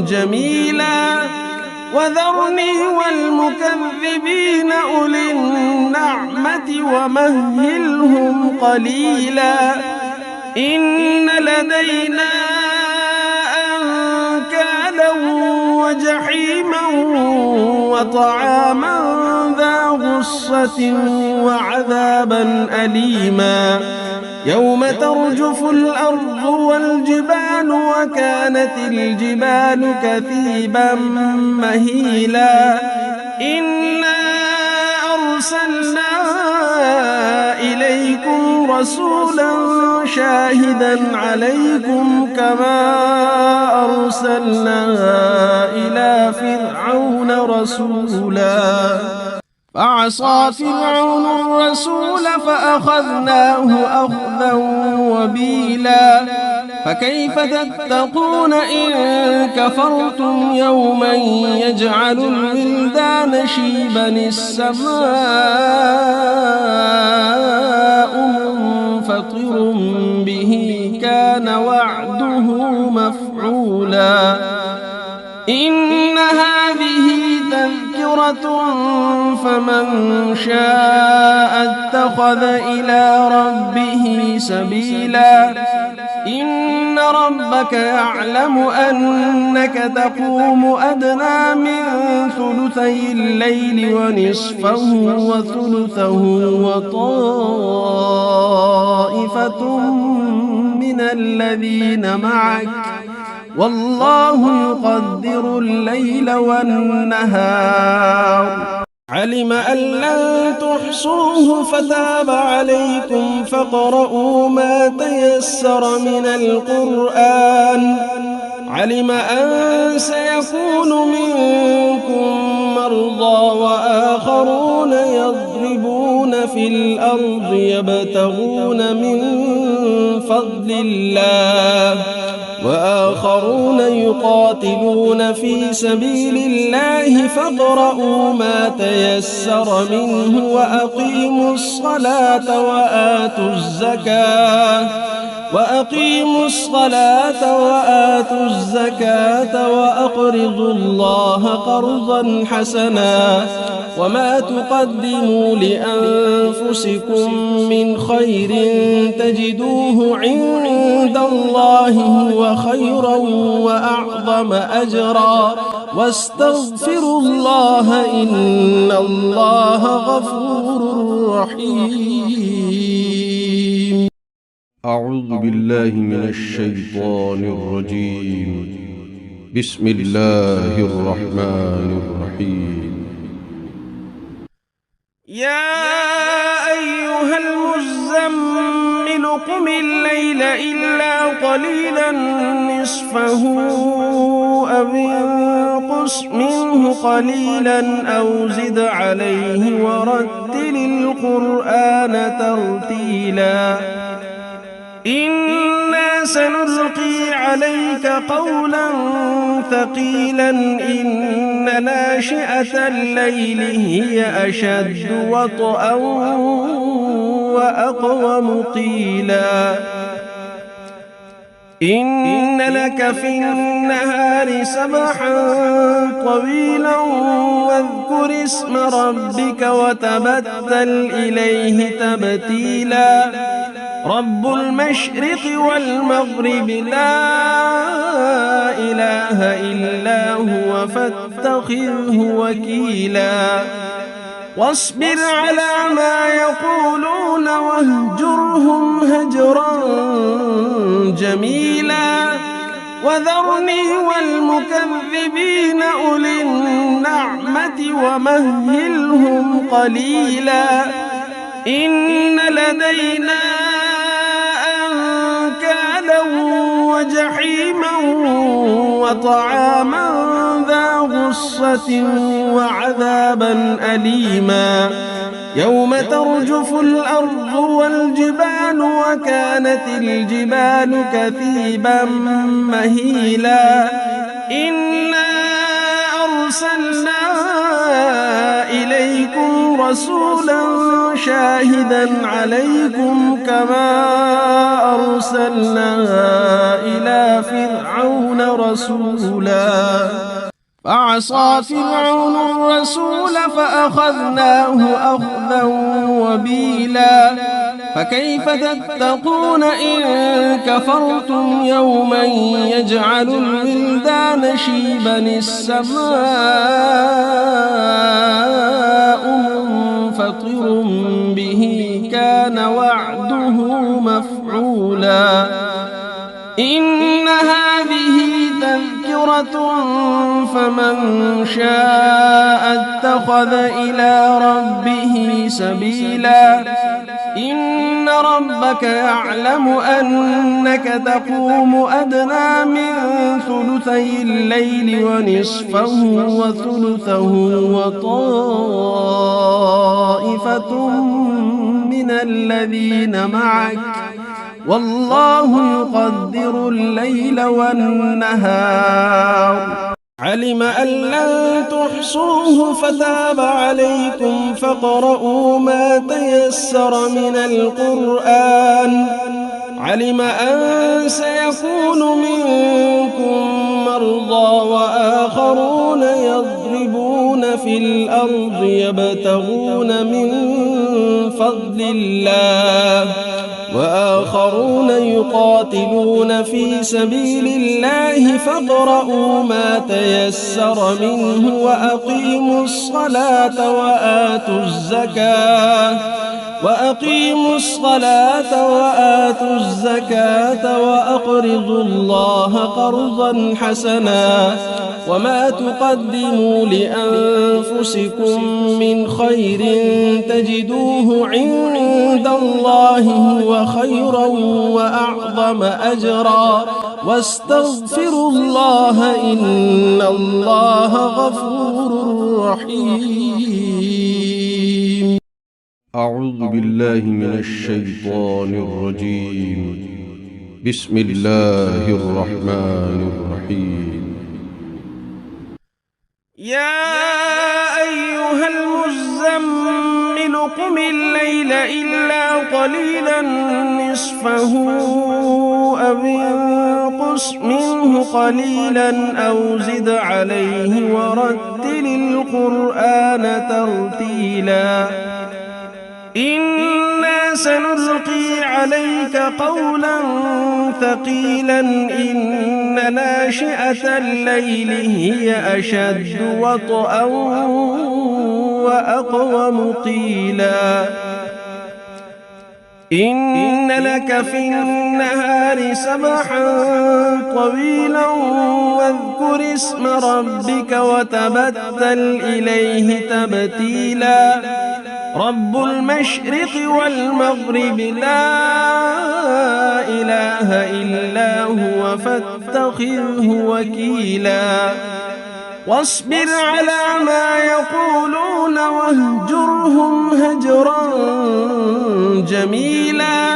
جميلا وذرني والمكذبين أولي النعمة ومهلهم قليلا إن لدينا أنكالا وجحيما وطعاما ذا غصة وعذابا أليما يوم ترجف الأرض والجبال وكانت الجبال كثيبا مهيلا إنا أرسلنا إليكم رسولا شاهدا عليكم كما أرسلنا إلى فرعون رسولا فعصى فرعون الرسول فأخذناه أخذا وبيلا فكيف تتقون إن كفرتم يوما يجعل الولدان شيبا السماء منفطر به كان وعده مفعولا إن هذه تذكرة فمن شاء اتخذ إلى ربه سبيلا إن ربك يعلم أنك تقوم أدنى من ثلثي الليل ونصفه وثلثه وطائفة من الذين معك والله يقدر الليل والنهار علم أن لن تحصوه فتاب عليكم فاقرؤوا ما تيسر من القرآن علم أن سيكون منكم مرضى وآخرون يضربون في الأرض يبتغون من فضل الله وآخرون يقاتلون في سبيل الله فاقرؤوا ما تيسر منه وأقيموا الصلاة وآتوا الزكاة وأقرضوا الله قرضا حسنا وما تقدموا لأنفسكم من خير تجدوه عند الله هو خيرا وأعظم أجرا واستغفروا الله إن الله غفور رحيم. أعوذ بالله من الشيطان الرجيم. بسم الله الرحمن الرحيم. يا أيها المزمل قم الليل إلا قليلا نصفه أو انقص منه قليلا أو زد عليه ورتل القرآن ترتيلا إنا سنلقي عليك قولا ثقيلا إن ناشئة الليل هي أشد وطئا وأقوم قيلا إن لك في النهار سبحا طويلا واذكر اسم ربك وتبتل إليه تبتيلا رب المشرق والمغرب لا إله إلا هو فاتخذه وكيلا واصبر على ما يقولون واهجرهم هجرا جميلا وذرني والمكذبين أولي النعمة ومهلهم قليلا إن لدينا أنكالا وجحيما وطعاما ذا غصة وعذابا أليما يوم ترجف الأرض والجبال وكانت الجبال كثيبا مهيلا إنا أرسلنا رسولا شاهدا عليكم كما أرسلنا إلى فرعون رسولا فعصى فرعون الرسول فأخذناه أخذا وبيلا فكيف تتقون إن كفرتم يوما يجعل الولدان شيبا السماء منفطر به كان وعده مفعولا إن هذه تذكرة فمن شاء اتخذ إلى ربه سبيلا إن ربك يعلم أنك تقوم أدنى من ثلثي الليل ونصفه وثلثه وطائفة من الذين معك والله يقدر الليل والنهار علم أن لن تحصوه فتاب عليكم فاقرؤوا ما تيسر من القرآن علم أن سيكون منكم مرضى وآخرون يضربون في الأرض يبتغون من فضل الله وآخرون يقاتلون في سبيل الله فاقرؤوا ما تيسر منه وأقيموا الصلاة وآتوا الزكاة وأقرضوا الله قرضا حسنا وما تقدموا لأنفسكم من خير تجدوه عند الله هو خيرا وأعظم أجرا واستغفروا الله إن الله غفور رحيم. أعوذ بالله من الشيطان الرجيم. بسم الله الرحمن الرحيم. يا أيها المزمل قم الليل إلا قليلا نصفه أو انقص منه قليلا أو زد عليه ورتل القرآن ترتيلا إنا سنلقي عليك قولا ثقيلا إن ناشئة الليل هي أشد وطئا وأقوم قيلا إن لك في النهار سبحا طويلا واذكر اسم ربك وتبتل إليه تبتيلا رب المشرق والمغرب لا إله إلا هو فاتخذه وكيلا واصبر على ما يقولون واهجرهم هجرا جميلا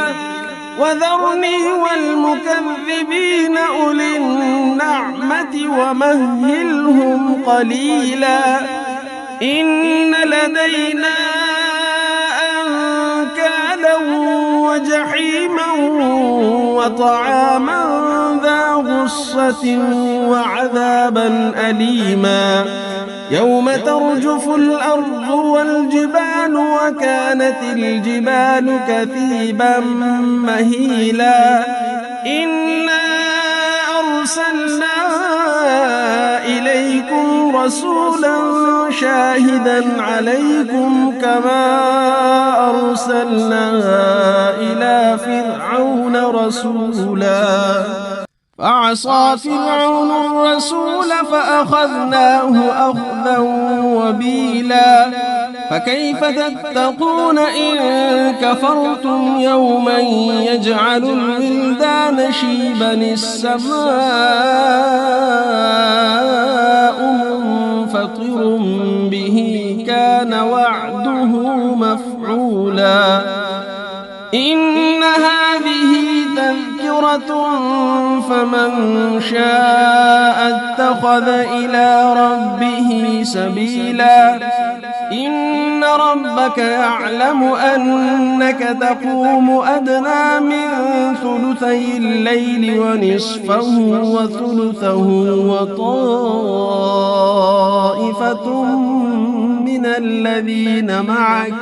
وذرني والمكذبين أولي النعمة ومهلهم قليلا إن لدينا أنكالا وجحيما وطعاما ذا غصة وعذابا أليما يوم ترجف الأرض والجبال وكانت الجبال كثيبا مهيلا إنا أرسلنا إليكم رسولا شاهدا عليكم كما أرسلنا إلى فرعون رسولا فعصى فرعون الرسول فأخذناه أخذا وبيلا فكيف تتقون إن كفرتم يوما يجعل الولدان شيبا السماء منفطر به كان وعده مفعولا إن هذه تذكرة فمن شاء اتخذ إلى ربه سبيلا إن ربك يعلم أنك تقوم أدنى من ثلثي الليل ونصفه وثلثه وطائفة من الذين معك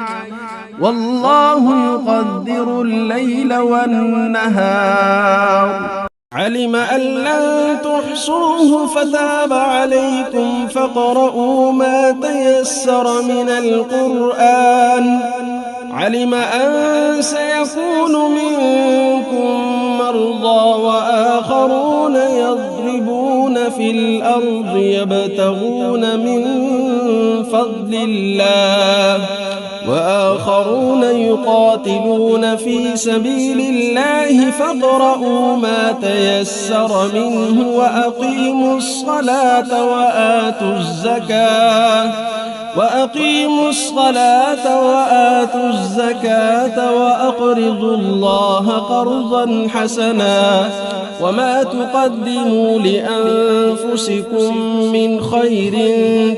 والله يقدر الليل والنهار علم أن لن تحصوه فتاب عليكم فاقرؤوا ما تيسر من القرآن علم أن سيكون منكم مرضى وآخرون يضربون في الأرض يبتغون من فضل الله وآخرون يقاتلون في سبيل الله فاقرؤوا ما تيسر منه وأقيموا الصلاة وآتوا الزكاة وأقرضوا الله قرضا حسنا وما تقدموا لأنفسكم من خير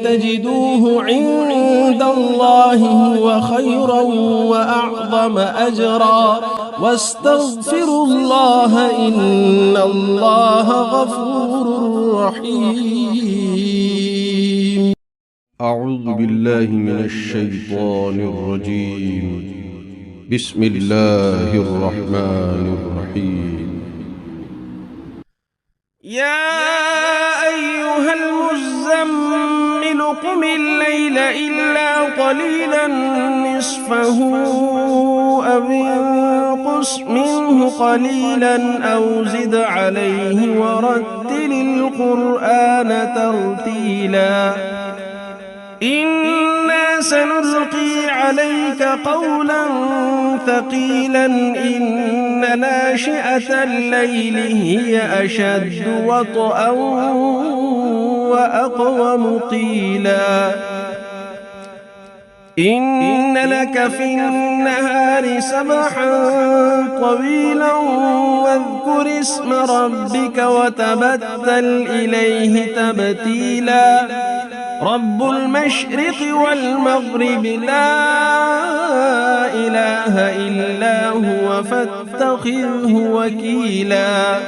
تجدوه عند الله هو خيرا وأعظم أجرا واستغفروا الله إن الله غفور رحيم. أعوذ بالله من الشيطان الرجيم. بسم الله الرحمن الرحيم. يا أيها المزمل قم الليل إلا قليلا نصفه أو انقص منه قليلا أو زد عليه ورتل القرآن ترتيلا إنا سنلقي عليك قولا ثقيلا إن ناشئة الليل هي أشد وطئا وأقوم قيلا إن لك في النهار سبحا طويلا واذكر اسم ربك وتبتل إليه تبتيلا رب المشرق والمغرب لا إله إلا هو فاتخذه وكيلا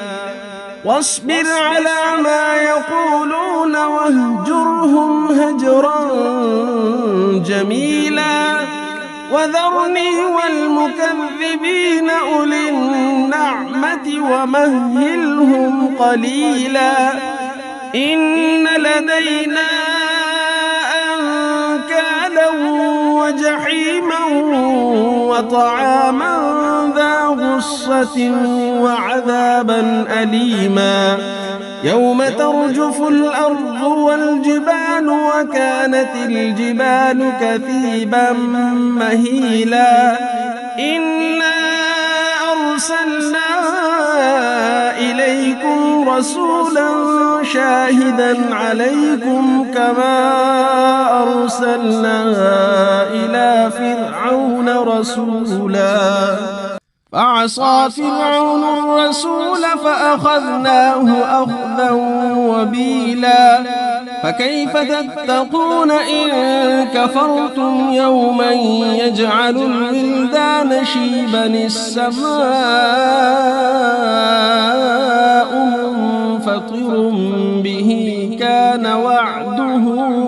واصبر على ما يقولون واهجرهم هجرا جميلا وذرني والمكذبين أولي النعمة ومهلهم قليلا إن لدينا أنكالا وجحيما وطعاما ذا غصة وعذابا أليما يوم ترجف الأرض والجبال وكانت الجبال كثيبا مهيلا إنا أرسلنا إليكم رسولا شاهدا عليكم كما أرسلنا إلى فرعون رسولا فعصى فرعون الرسول فأخذناه أخذا وبيلا فكيف تتقون إن كفرتم يوما يجعل الولدان شيبا السماء منفطر به كان وعده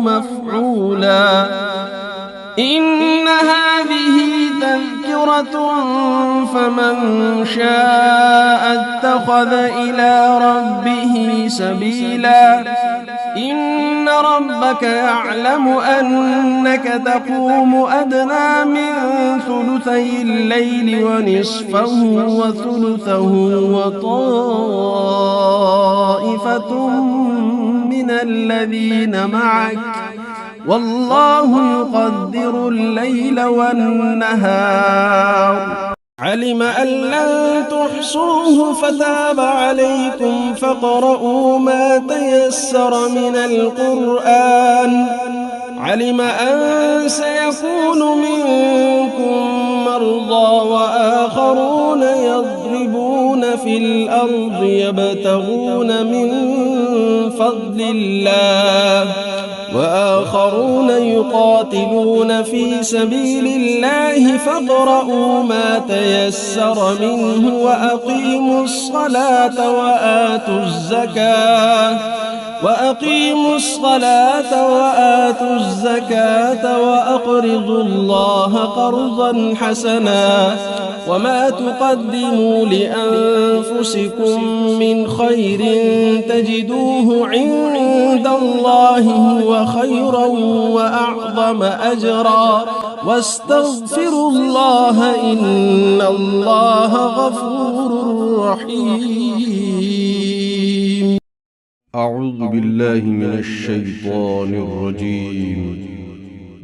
مفعولا إن هذه تذكرة فمن شاء اتخذ إلى ربه سبيلا إن ربك يعلم أنك تقوم أدنى من ثلثي الليل ونصفه وثلثه وطائفة من الذين معك والله يقدر الليل والنهار علم أن لن تحصوه فتاب عليكم فاقرؤوا ما تيسر من القرآن علم أن سيكون منكم مرضى وآخرون يضربون في الأرض يبتغون من فضل الله وآخرون يقاتلون في سبيل الله فاقرؤوا ما تيسر منه وأقيموا الصلاة وآتوا الزكاة وأقرضوا الله قرضا حسنا وما تقدموا لأنفسكم من خير تجدوه عند الله هو خيرا وأعظم أجرا واستغفروا الله إن الله غفور رحيم. أعوذ بالله من الشيطان الرجيم.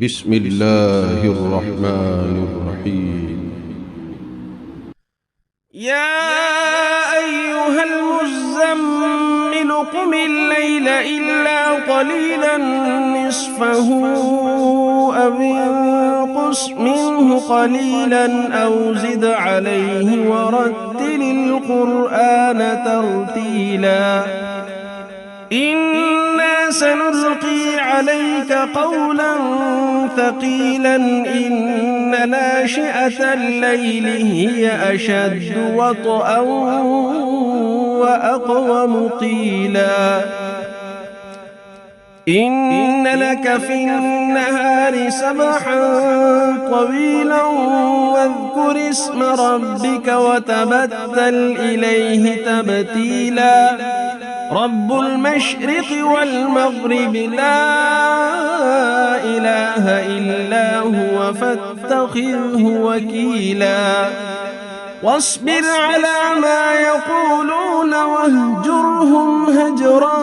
بسم الله الرحمن الرحيم. يا أيها المزمل قم الليل إلا قليلا نصفه أو انقص منه قليلا أو زد عليه ورتل القرآن ترتيلا إنا سنلقي عليك قولا ثقيلا إن ناشئة الليل هي أشد وطئا وأقوم قيلا إن لك في النهار سبحا طويلا واذكر اسم ربك وتبتل إليه تبتيلا رب المشرق والمغرب لا إله إلا هو فاتخذه وكيلا واصبر على ما يقولون واهجرهم هجرا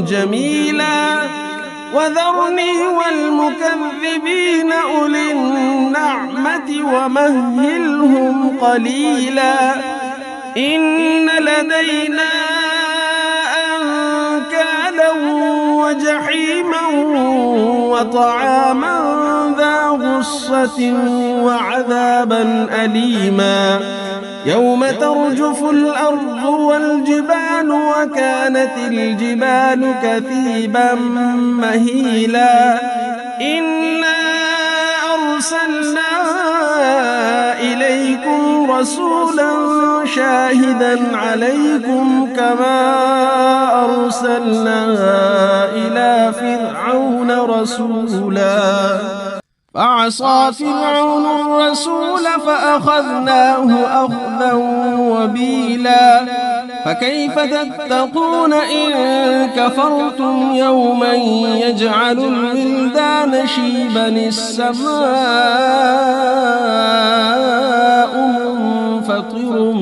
جميلا وذرني والمكذبين أولي النعمة ومهلهم قليلا إن لدينا أنكالا وجحيما وطعاما ذا غصة وعذابا أليما يوم ترجف الأرض والجبال وكانت الجبال كثيبا مهيلا إنا أرسلنا إليكم رسولا شاهدا عليكم كما أرسلنا إلى فرعون رسولا فعصى فرعون الرسول فأخذناه أخذا وبيلا فكيف تتقون إن كفرتم يوما يجعل الولدان شيبا السماء منفطر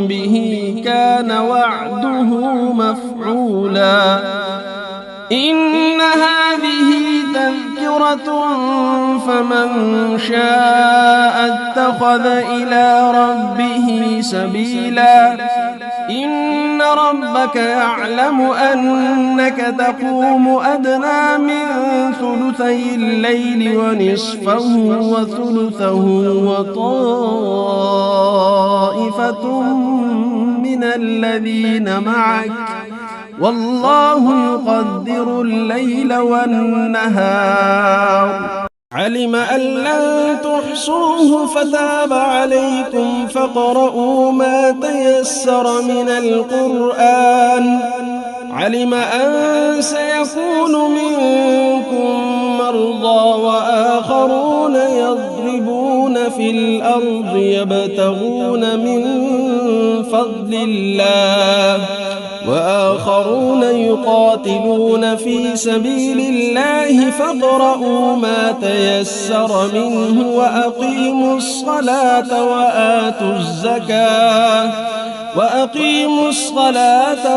به كان وعده مفعولا إن هذه تذكرة فمن شاء اتخذ إلى ربه سبيلا إن ربك يعلم أنك تقوم أدنى من ثلثي الليل ونصفه وثلثه وطائفة من الذين معك والله يقدر الليل والنهار علم أن لن تحصوه فتاب عليكم فاقرؤوا ما تيسر من القرآن علم أن سيكون منكم مرضى وآخرون يضربون في الأرض يبتغون من فضل الله وآخرون يقاتلون في سبيل الله فاقرؤوا ما تيسر منه وأقيموا الصلاة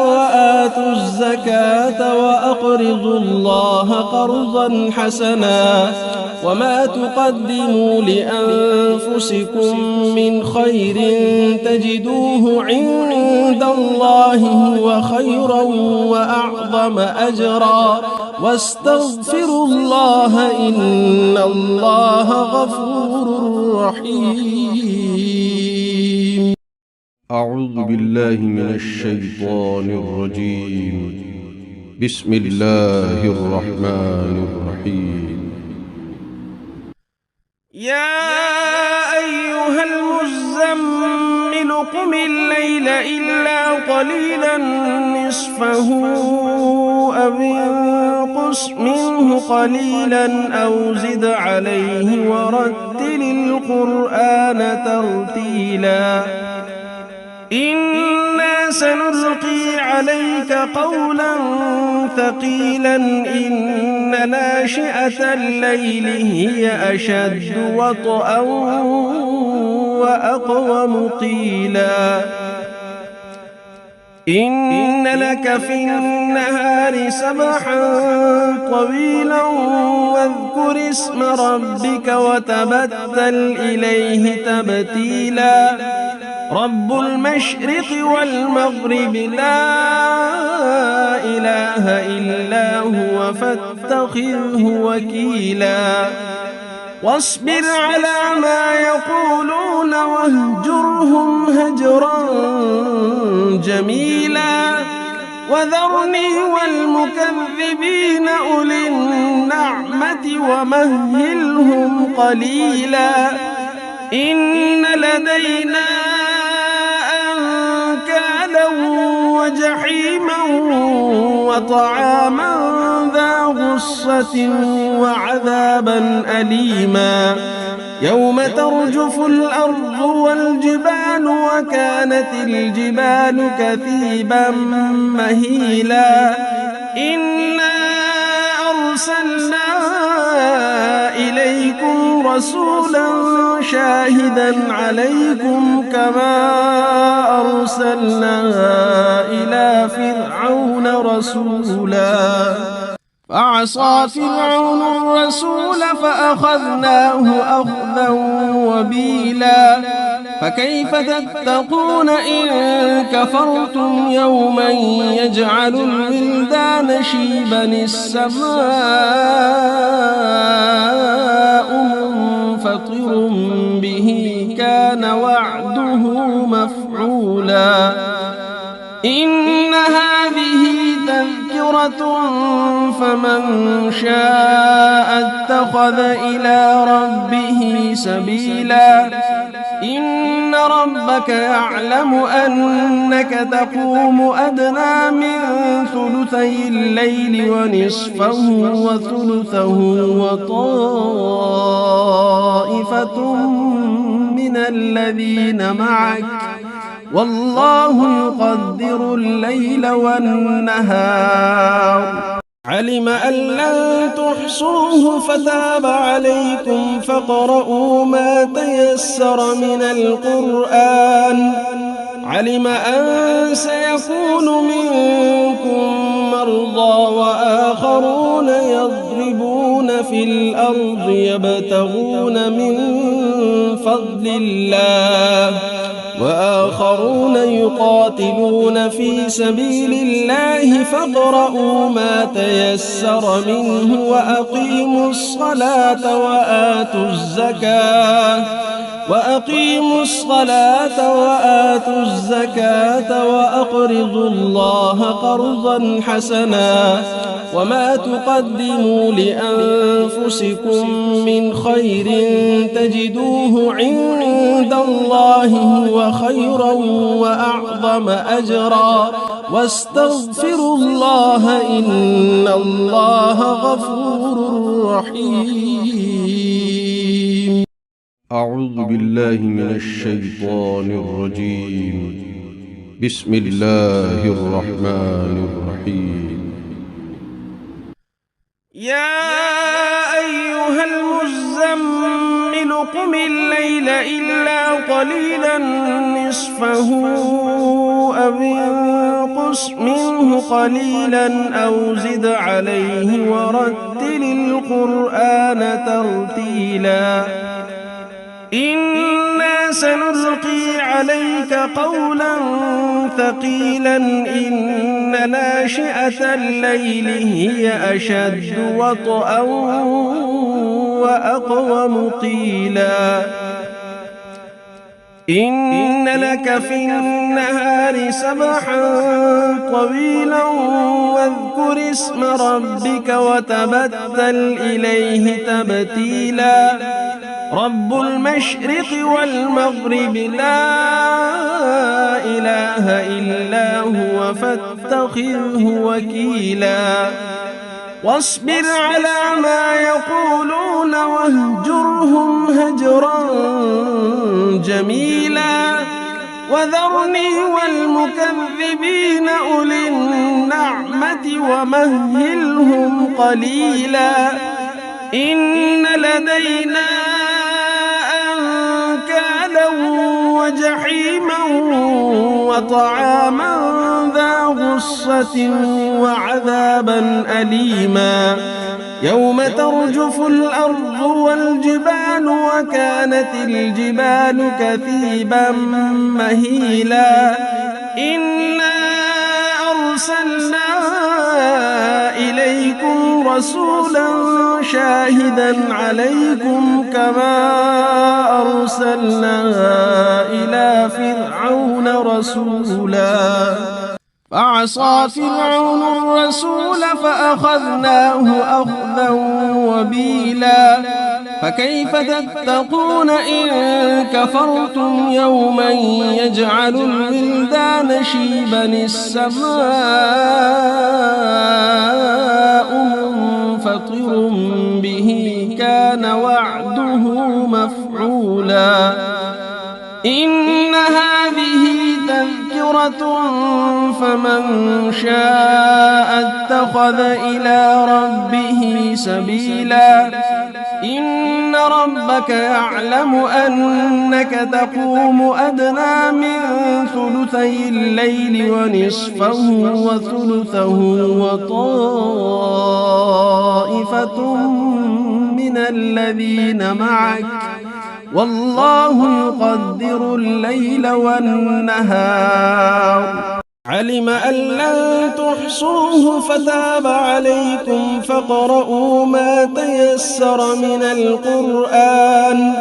وآتوا الزكاة وأقرضوا الله قرضا حسنا وما تقدموا لأنفسكم من خير تجدوه عند الله هو خيرا وأعظم أجرا واستغفروا الله إن الله غفور رحيم. أعوذ بالله من الشيطان الرجيم. بسم الله الرحمن الرحيم يا أيها المزمل قم الليل إلا قليلا نصفه أو انقص منه قليلا أو زد عليه ورتل القرآن ترتيلا إنا سنلقي عليك قولا ثقيلا إن ناشئة الليل هي أشد وطئا وأقوم قيلا إن لك في النهار سبحا طويلا واذكر اسم ربك وتبتل إليه تبتيلا رب المشرق والمغرب لا إله إلا هو فاتخذه وكيلا واصبر على ما يقولون واهجرهم هجرا جميلا وذرني والمكذبين أولي النعمة ومهلهم قليلا إن لدينا أنكالا وجحيما وطعاما ذا غصة وعذابا أليما يوم ترجف الأرض والجبال وكانت الجبال كثيبا مهيلا إنا أرسلنا إليكم رسولا شاهدا عليكم كما أرسلنا إلى فرعون رسولا فعصى فرعون الرسول فأخذناه أخذا وبيلا فكيف تتقون إن كفرتم يوما يجعل الولدان شيبا السماء منفطر به كان وعده مفعولا إن هذه تذكرة فمن شاء اتخذ إلى ربه سبيلا إن ربك يعلم أنك تقوم أدنى من ثلثي الليل ونصفه وثلثه وطائفة من الذين معك والله يقدر الليل والنهار علم أن لن تحصوه فتاب عليكم فاقرؤوا ما تيسر من القرآن علم أن سيكون منكم مرضى وآخرون يضربون في الأرض يبتغون من فضل الله وآخرون يقاتلون في سبيل الله فاقرؤوا ما تيسر منه وأقيموا الصلاة وآتوا الزكاة وأقرضوا الله قرضا حسنا وما تقدموا لأنفسكم من خير تجدوه عند الله هو خيرا وأعظم أجرا واستغفروا الله إن الله غفور رحيم أعوذ بالله من الشيطان الرجيم بسم الله الرحمن الرحيم يا أيها المزمل قم الليل إلا قليلا نصفه أو انقص منه قليلا أو زد عليه ورتل القرآن ترتيلا إنا سنلقي عليك قولا ثقيلا إن ناشئة الليل هي أشد وطئا وأقوم قيلا إن لك في النهار سبحا طويلا واذكر اسم ربك وتبتل إليه تبتيلا رب المشرق والمغرب لا إله إلا هو فاتخذه وكيلا واصبر على ما يقولون واهجرهم هجرا جميلا وذرني والمكذبين أولي النعمة ومهلهم قليلا إن لدينا أنكالا وجحيما وطعاما ذا غصة وعذابا أليما يوم ترجف الأرض والجبال وكانت الجبال كثيبا مهيلا إنا أرسلنا إليكم رسولا شاهدا عليكم كما أرسلنا إلى فرعون رسولا فعصى فرعون الرسول فأخذناه أخذا وبيلا فكيف تتقون إن كفرتم يوما يجعل الولدان شيبا السماء منفطر به كان وعده مفعولا إن هذه تذكرة فمن شاء اتخذ إلى ربه سبيلا إن ربك يعلم أنك تقوم أدنى من ثلثي الليل ونصفه وثلثه وطائفة من الذين معك والله يقدر الليل والنهار علم أن لن تحصوه فتاب عليكم فاقرؤوا ما تيسر من القرآن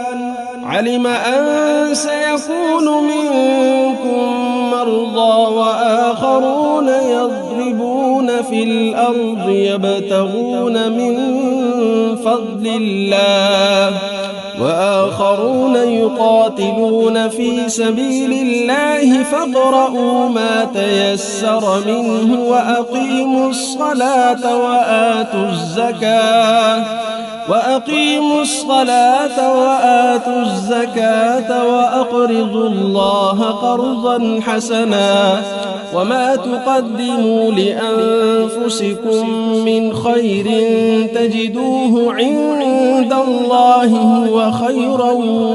علم أن سيكون منكم مرضى وآخرون يضربون في الأرض يبتغون من فضل الله وآخرون يقاتلون في سبيل الله فاقرؤوا ما تيسر منه وأقيموا الصلاة وآتوا الزكاة وأقرضوا الله قرضا حسنا وما تقدموا لأنفسكم من خير تجدوه عند الله هو خيرا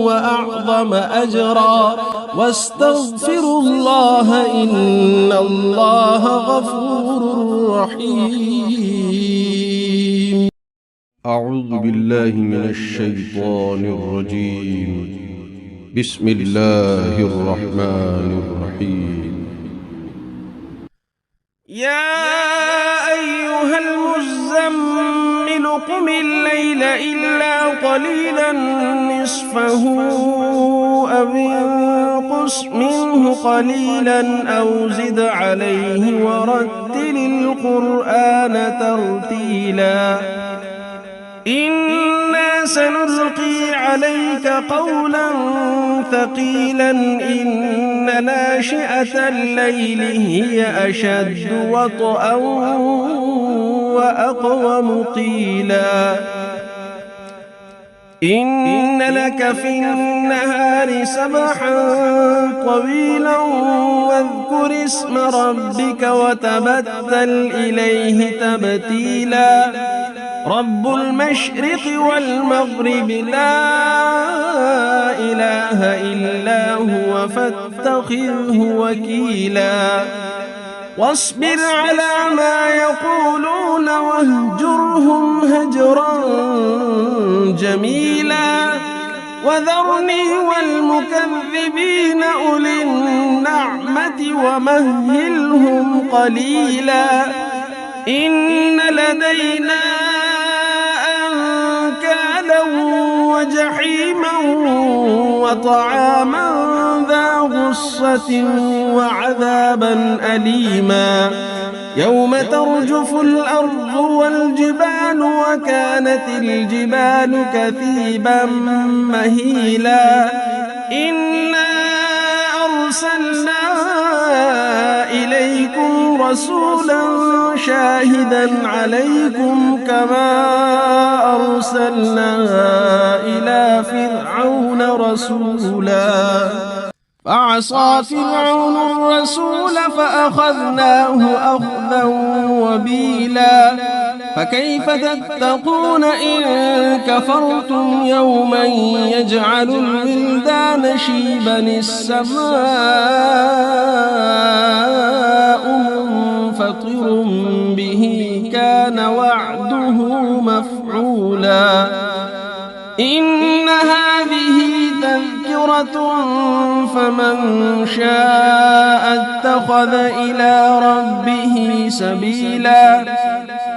وأعظم أجرا واستغفروا الله إن الله غفور رحيم. أعوذ بالله من الشيطان الرجيم. بسم الله الرحمن الرحيم. يا أيها المزمل قم الليل إلا قليلا نصفه أو انقص منه قليلا أو زد عليه ورتل القرآن ترتيلا إنا سنلقي عليك قولا ثقيلا إن ناشئة الليل هي أشد وطئا وأقوم قيلا إن لك في النهار سبحا طويلا واذكر اسم ربك وتبتل إليه تبتيلا رب المشرق والمغرب لا إله إلا هو فاتخذه وكيلا واصبر على ما يقولون واهجرهم هجرا جميلا وذرني والمكذبين أولي النعمة ومهلهم قليلا إن لدينا أنكالا وجحيما وطعاما ذا غصة وعذابا أليما يوم ترجف الأرض والجبال وكانت الجبال كثيبا مهيلا إنا أرسلنا إليكم رسولا شاهدا عليكم كما أرسلنا إلى فرعون رسولا فعصى فرعون الرسول فأخذناه أخذا وبيلا فكيف تتقون إن كفرتم يوما يجعل الولدان شيبا السماء منفطر به كان وعده مفعولا إن هذه تذكرة فمن شاء اتخذ إلى ربه سبيلا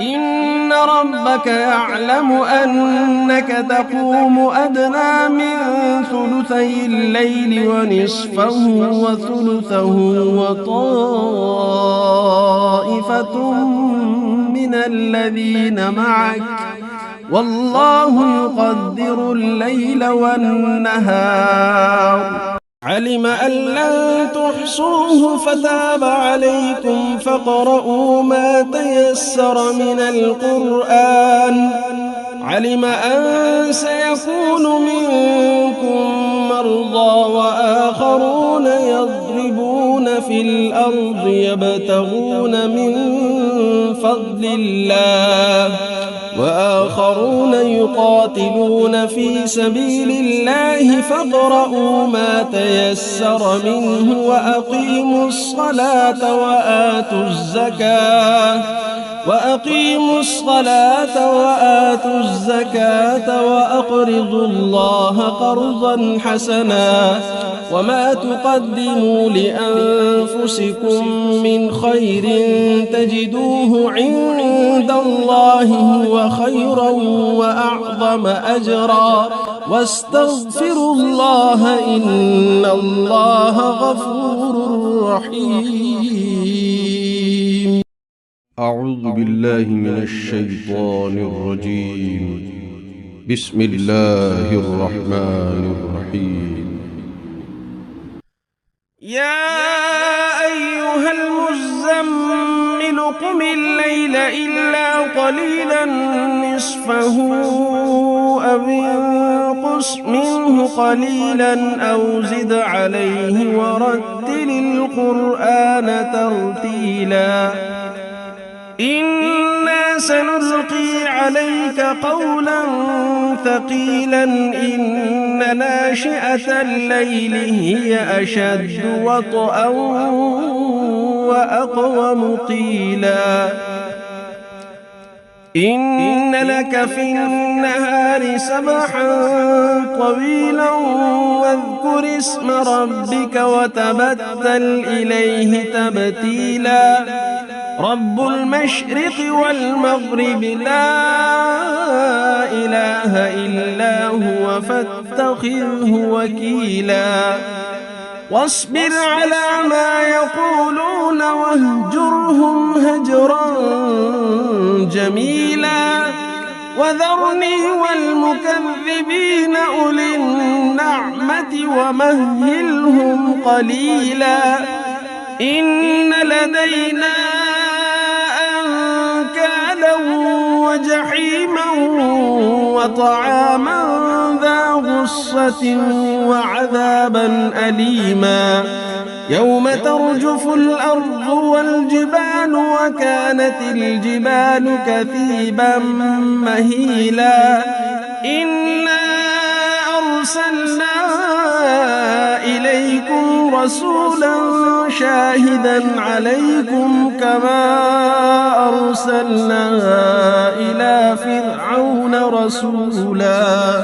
إن ربك يعلم أنك تقوم أدنى من ثلثي الليل ونصفه وثلثه وطائفة من الذين معك والله يقدر الليل والنهار علم أن لن تحصوه فتاب عليكم فاقرؤوا ما تيسر من القرآن علم أن سيكون منكم مرضى وآخرون يضربون في الأرض يبتغون من فضل الله وآخرون يقاتلون في سبيل الله فاقرؤوا ما تيسر منه وأقيموا الصلاة وآتوا الزكاة وأقرضوا الله قرضا حسنا وما تقدموا لأنفسكم من خير تجدوه عند الله هو خيرا وأعظم أجرا واستغفروا الله إن الله غفور رحيم. أعوذ بالله من الشيطان الرجيم. بسم الله الرحمن الرحيم. يا أيها المزمل قم الليل إلا قليلا نصفه أو انقص منه قليلا أو زد عليه ورتل القرآن ترتيلا إنا سنلقي عليك قولا ثقيلا إن ناشئة الليل هي أشد وطئا وأقوم قيلا إن لك في النهار سبحا طويلا واذكر اسم ربك وتبتل إليه تبتيلا رب المشرق والمغرب لا إله إلا هو فاتخذه وكيلا واصبر على ما يقولون واهجرهم هجرا جميلا وذرني والمكذبين أولي النعمة ومهلهم قليلا إن لدينا أنكالا وجحيما وطعاما ذا غصة وعذابا أليما يوم ترجف الأرض والجبال وكانت الجبال كثيبا مهيلا إنا أرسلنا إليكم رسولا شاهدا عليكم كما أرسلنا إلى فرعون رسولا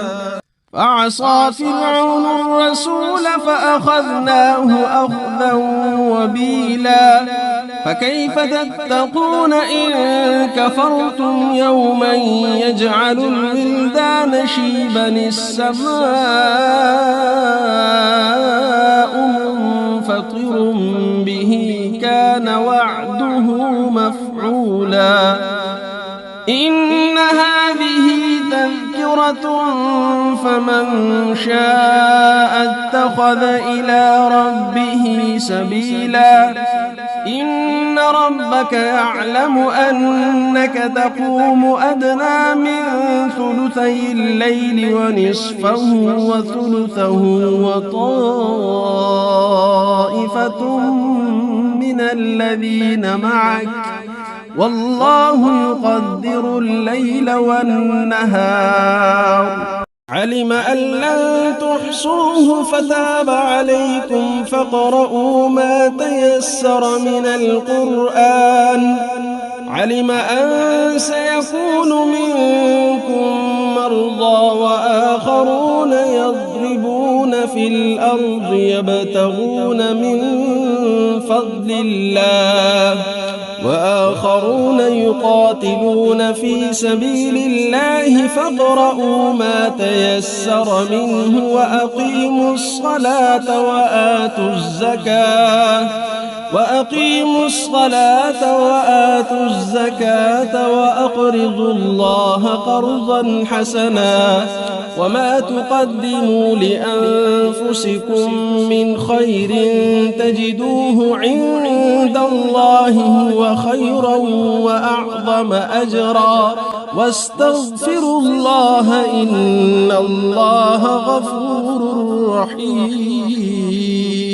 فعصى فرعون الرسول فأخذناه أخذا وبيلا فكيف تتقون إن كفرتم يوما يجعل الولدان شيبا السماء منفطر به كان وعده مفعولا إن هذه تذكرة فمن شاء اتخذ إلى ربه سبيلا إن ربك يعلم أنك تقوم أدنى من ثلثي الليل ونصفه وثلثه وطائفة من الذين معك والله يقدر الليل والنهار علم أن لن تحصوه فتاب عليكم فاقرؤوا ما تيسر من القرآن علم أن سيكون منكم مرضى وآخرون يضربون في الأرض يبتغون من فضل الله وآخرون يقاتلون في سبيل الله فاقرؤوا ما تيسر منه وأقيموا الصلاة وآتوا الزكاة وأقرضوا الله قرضا حسنا وما تقدموا لأنفسكم من خير تجدوه عند الله هو خيرا وأعظم أجرا واستغفروا الله إن الله غفور رحيم